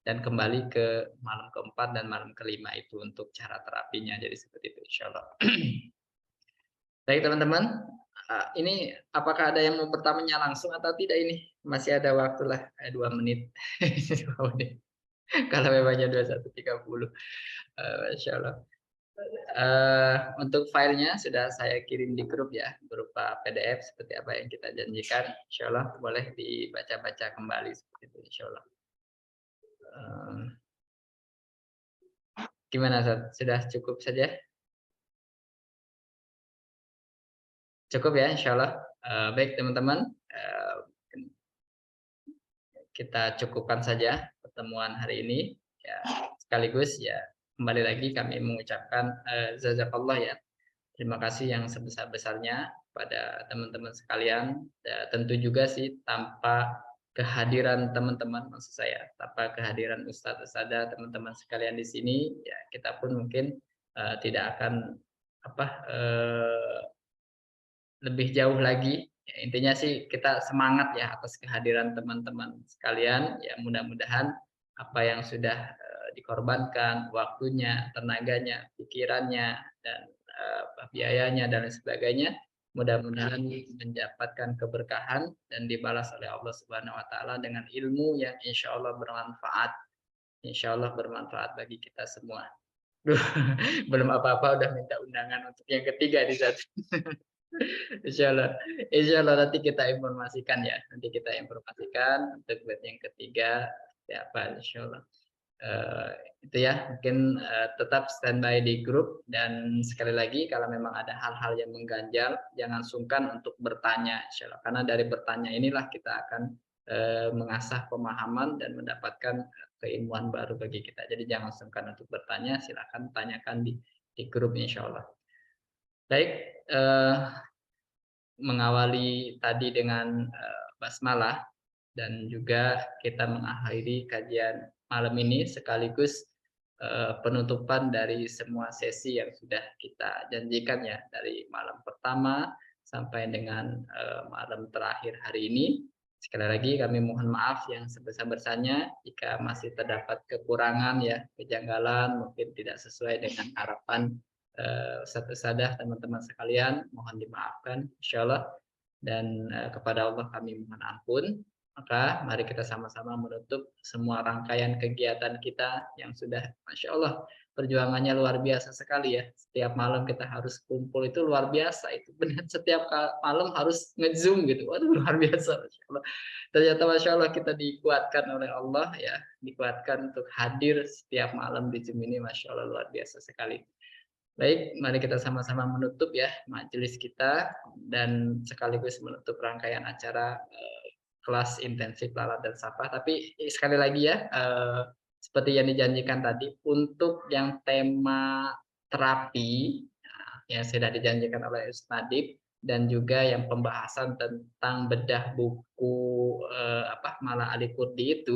dan kembali ke malam keempat dan malam kelima itu untuk cara terapinya. Jadi seperti itu insya Allah. Baik teman-teman, ini apakah ada yang mau bertanya langsung atau tidak ini? Masih ada waktu lah, 2 menit. 2 menit. Kalau memangnya 21.30. Insya Allah. Untuk filenya sudah saya kirim di grup ya, berupa PDF seperti apa yang kita janjikan. Insya Allah boleh dibaca-baca kembali seperti itu insya Allah. Gimana Ustaz? Sudah cukup saja? Cukup ya insya Allah. Baik teman-teman, kita cukupkan saja pertemuan hari ini. Ya, sekaligus ya kembali lagi kami mengucapkan jazakallah ya. Terima kasih yang sebesar-besarnya pada teman-teman sekalian. Tentu juga sih tanpa kehadiran teman-teman, maksud saya tanpa kehadiran Ustadz Ustada, teman-teman sekalian di sini, ya kita pun mungkin tidak akan lebih jauh lagi. Ya, intinya sih kita semangat ya atas kehadiran teman-teman sekalian. Ya mudah-mudahan apa yang sudah dikorbankan, waktunya, tenaganya, pikirannya, dan biayanya dan lain sebagainya, mudah-mudahan mendapatkan keberkahan dan dibalas oleh Allah Subhanahu Wa Taala dengan ilmu yang insya Allah bermanfaat, insya Allah bermanfaat bagi kita semua. Belum apa-apa udah minta undangan untuk yang ketiga di satu. Insya Allah nanti kita informasikan ya. Nanti kita informasikan untuk batch yang ketiga siapa insya Allah. Itu ya mungkin tetap standby di grup dan sekali lagi kalau memang ada hal-hal yang mengganjal jangan sungkan untuk bertanya insya Allah. Karena dari bertanya inilah kita akan mengasah pemahaman dan mendapatkan keilmuan baru bagi kita. Jadi jangan sungkan untuk bertanya, silakan tanyakan di grup insya Allah. Baik, mengawali tadi dengan basmalah dan juga kita mengakhiri kajian malam ini sekaligus penutupan dari semua sesi yang sudah kita janjikan ya dari malam pertama sampai dengan malam terakhir hari ini. Sekali lagi kami mohon maaf yang sebesar-besarnya jika masih terdapat kekurangan ya, kejanggalan mungkin tidak sesuai dengan harapan Ustadz Sadah teman-teman sekalian, mohon dimaafkan insyaallah, dan kepada Allah kami mohon ampun. Maka mari kita sama-sama menutup semua rangkaian kegiatan kita yang sudah Masya Allah perjuangannya luar biasa sekali ya. Setiap malam kita harus kumpul itu luar biasa itu. Benar setiap malam harus nge-zoom gitu. Waduh luar biasa Masya Allah. Ternyata Masya Allah kita dikuatkan oleh Allah ya. Dikuatkan untuk hadir setiap malam di Zoom ini Masya Allah luar biasa sekali. Baik, mari kita sama-sama menutup ya majelis kita dan sekaligus menutup rangkaian acara kelas intensif Lalat dan Safah. Tapi sekali lagi ya, seperti yang dijanjikan tadi, untuk yang tema terapi yang sudah dijanjikan oleh Ustaz Nadib dan juga yang pembahasan tentang bedah buku Malah Ali Kurdi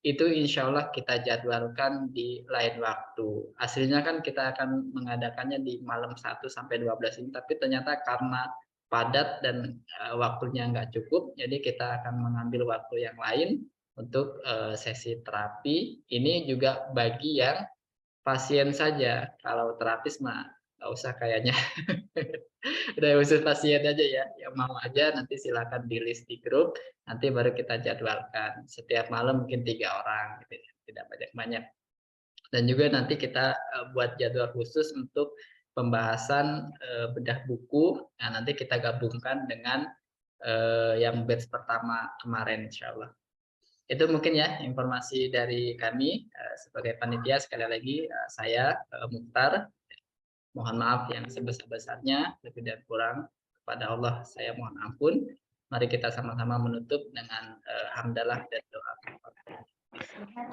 itu insya Allah kita jadwalkan di lain waktu. Aslinya kan kita akan mengadakannya di malam 1 sampai 12 ini, tapi ternyata karena padat dan waktunya nggak cukup, jadi kita akan mengambil waktu yang lain untuk sesi terapi. Ini juga bagi yang pasien saja, kalau terapis mah nggak usah kayaknya. Udah khusus pasien aja ya, yang mau aja nanti silakan di list di grup, nanti baru kita jadwalkan. Setiap malam mungkin 3 orang, gitu, tidak banyak-banyak. Dan juga nanti kita buat jadwal khusus untuk pembahasan bedah buku. Nah, nanti kita gabungkan dengan yang batch pertama kemarin, insya Allah. Itu mungkin ya informasi dari kami sebagai panitia. Sekali lagi saya Mukhtar. Mohon maaf yang sebesar-besarnya, lebih dan kurang kepada Allah saya mohon ampun. Mari kita sama-sama menutup dengan hamdalah dan doa.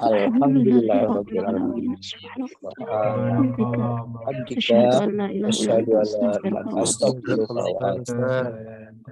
Alhamdulillah rabbil alamin. Asyhadu an la ilaha illallah wa astaghfiruka wa atubu ilaik.